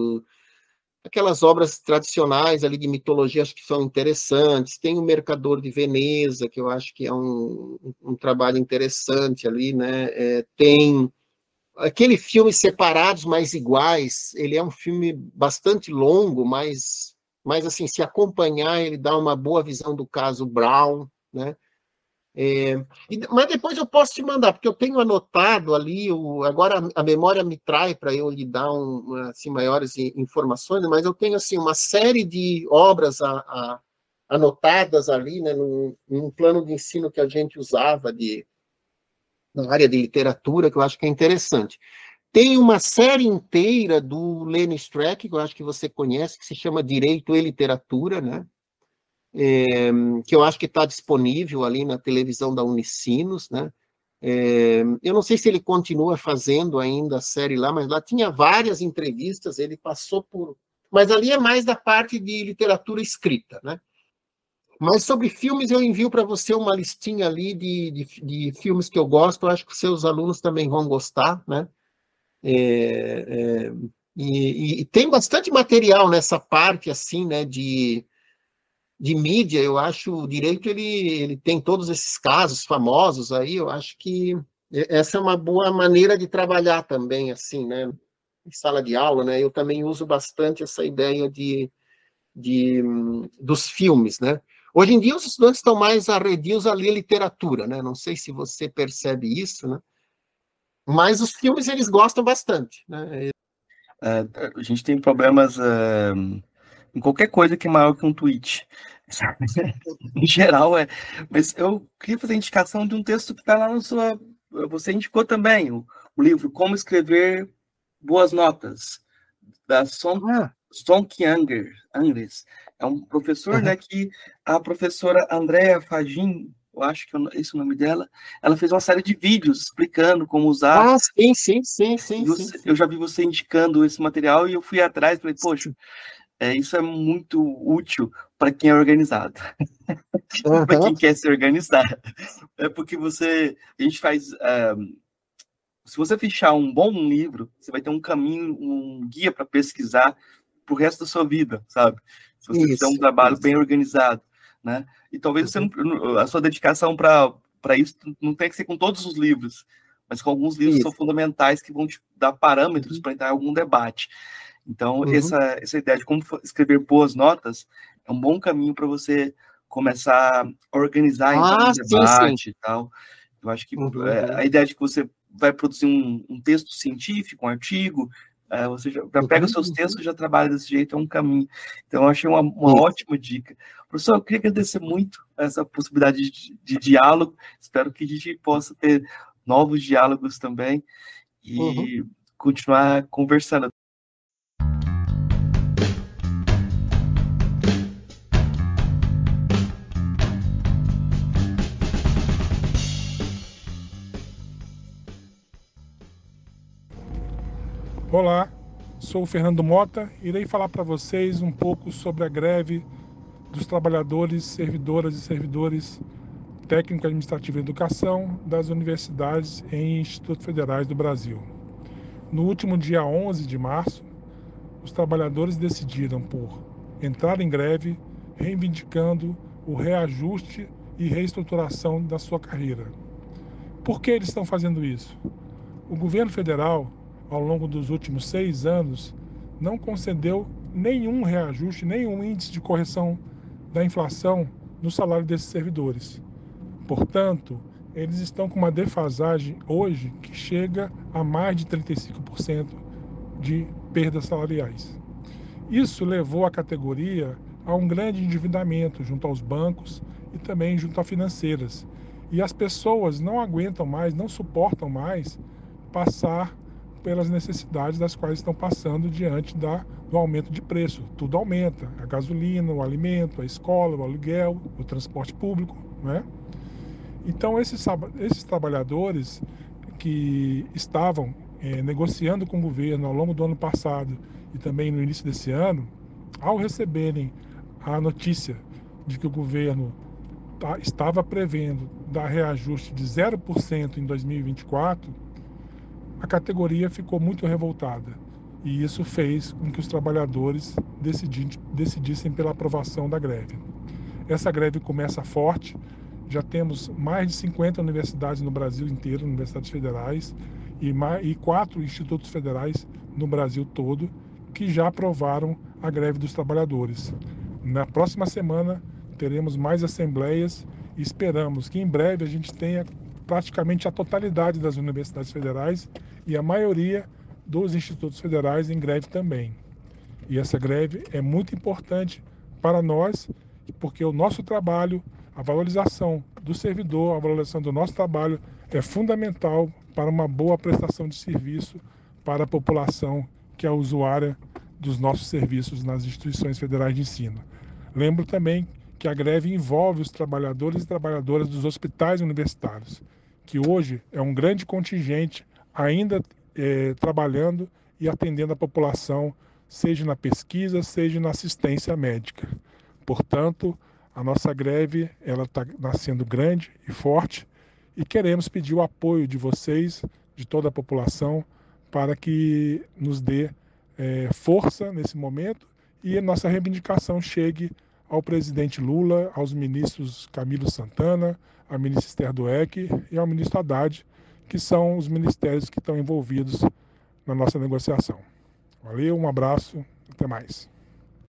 [SPEAKER 2] aquelas obras tradicionais ali de mitologia, acho que são interessantes. Tem o Mercador de Veneza, que eu acho que é um trabalho interessante ali, né, tem aquele filme Separados, mas Iguais, ele é um filme bastante longo, mas assim, se acompanhar, ele dá uma boa visão do caso Brown, né, mas depois eu posso te mandar, porque eu tenho anotado ali, agora a memória me trai para eu lhe dar assim, maiores informações, mas eu tenho assim, uma série de obras anotadas ali, né, num plano de ensino que a gente usava na área de literatura, que eu acho que é interessante. Tem uma série inteira do Lenny Streck, que eu acho que você conhece, que se chama Direito e Literatura, né? Que eu acho que está disponível ali na televisão da Unicinos, né? Eu não sei se ele continua fazendo ainda a série lá, mas lá tinha várias entrevistas, ele passou por. Mas ali é mais da parte de literatura escrita, né? Mas sobre filmes, eu envio para você uma listinha ali de filmes que eu gosto, eu acho que os seus alunos também vão gostar, né? E tem bastante material nessa parte, assim, né, de mídia. Eu acho o direito ele tem todos esses casos famosos aí, eu acho que essa é uma boa maneira de trabalhar também, assim, né, em sala de aula, né, eu também uso bastante essa ideia dos filmes, né. Hoje em dia os estudantes estão mais arredios a ler literatura, né, não sei se você percebe isso, né, mas os filmes eles gostam bastante, né.
[SPEAKER 1] A gente tem problemas em qualquer coisa que é maior que um tweet. Em geral, Mas eu queria fazer a indicação de um texto que está lá na sua. Você indicou também o livro Como Escrever Boas Notas, da Sonk Angres. É um professor, né, que a professora Andrea Fagin, eu acho que é esse o nome dela, ela fez uma série de vídeos explicando como usar.
[SPEAKER 2] Sim.
[SPEAKER 1] Eu já vi você indicando esse material e eu fui atrás e falei, poxa, isso é muito útil para quem é organizado, para quem quer se organizar. É porque a gente faz. Se você fechar um bom livro, você vai ter um caminho, um guia para pesquisar pro resto da sua vida, sabe? Se você fizer um trabalho bem organizado, né? E talvez a sua dedicação para isso não tenha que ser com todos os livros, mas com alguns livros que são fundamentais que vão te dar parâmetros para entrar em algum debate. Então, essa ideia de como escrever boas notas é um bom caminho para você começar a organizar então, um debate e tal. Eu acho que a ideia de que você vai produzir um texto científico, um artigo, você já pega os seus textos e já trabalha desse jeito, é um caminho. Então, eu achei uma ótima dica. Professor, eu queria agradecer muito essa possibilidade de diálogo. Espero que a gente possa ter novos diálogos também e continuar conversando.
[SPEAKER 3] Olá, Sou o Fernando Mota, irei falar para vocês um pouco sobre a greve dos trabalhadores, servidoras e servidores técnico administrativo e educação das universidades e institutos federais do Brasil. No último dia 11 de março, os trabalhadores decidiram por entrar em greve, reivindicando o reajuste e reestruturação da sua carreira. Por que eles estão fazendo isso? O governo federal, ao longo dos últimos 6 anos, não concedeu nenhum reajuste, nenhum índice de correção da inflação no salário desses servidores. Portanto, eles estão com uma defasagem hoje que chega a mais de 35% de perdas salariais. Isso levou a categoria a um grande endividamento junto aos bancos e também junto a financeiras. E as pessoas não aguentam mais, não suportam mais passar pelas necessidades das quais estão passando diante do aumento de preço. Tudo aumenta, a gasolina, o alimento, a escola, o aluguel, o transporte público, né? Então esses trabalhadores que estavam negociando com o governo ao longo do ano passado e também no início desse ano, ao receberem a notícia de que o governo estava prevendo dar reajuste de 0% em 2024, a categoria ficou muito revoltada. E isso fez com que os trabalhadores decidissem pela aprovação da greve. Essa greve começa forte, já temos mais de 50 universidades no Brasil inteiro, universidades federais, e 4 institutos federais no Brasil todo, que já aprovaram a greve dos trabalhadores. Na próxima semana teremos mais assembleias e esperamos que em breve a gente tenha praticamente a totalidade das universidades federais e a maioria dos institutos federais em greve também. E essa greve é muito importante para nós, porque o nosso trabalho, a valorização do servidor, a valorização do nosso trabalho é fundamental para uma boa prestação de serviço para a população que é usuária dos nossos serviços nas instituições federais de ensino. Lembro também que a greve envolve os trabalhadores e trabalhadoras dos hospitais universitários, que hoje é um grande contingente ainda trabalhando e atendendo a população, seja na pesquisa, seja na assistência médica. Portanto, a nossa greve está nascendo grande e forte e queremos pedir o apoio de vocês, de toda a população, para que nos dê força nesse momento e a nossa reivindicação chegue ao presidente Lula, aos ministros Camilo Santana, à ministra Esther Dweck e ao ministro Haddad, que são os ministérios que estão envolvidos na nossa negociação. Valeu, um abraço, até mais.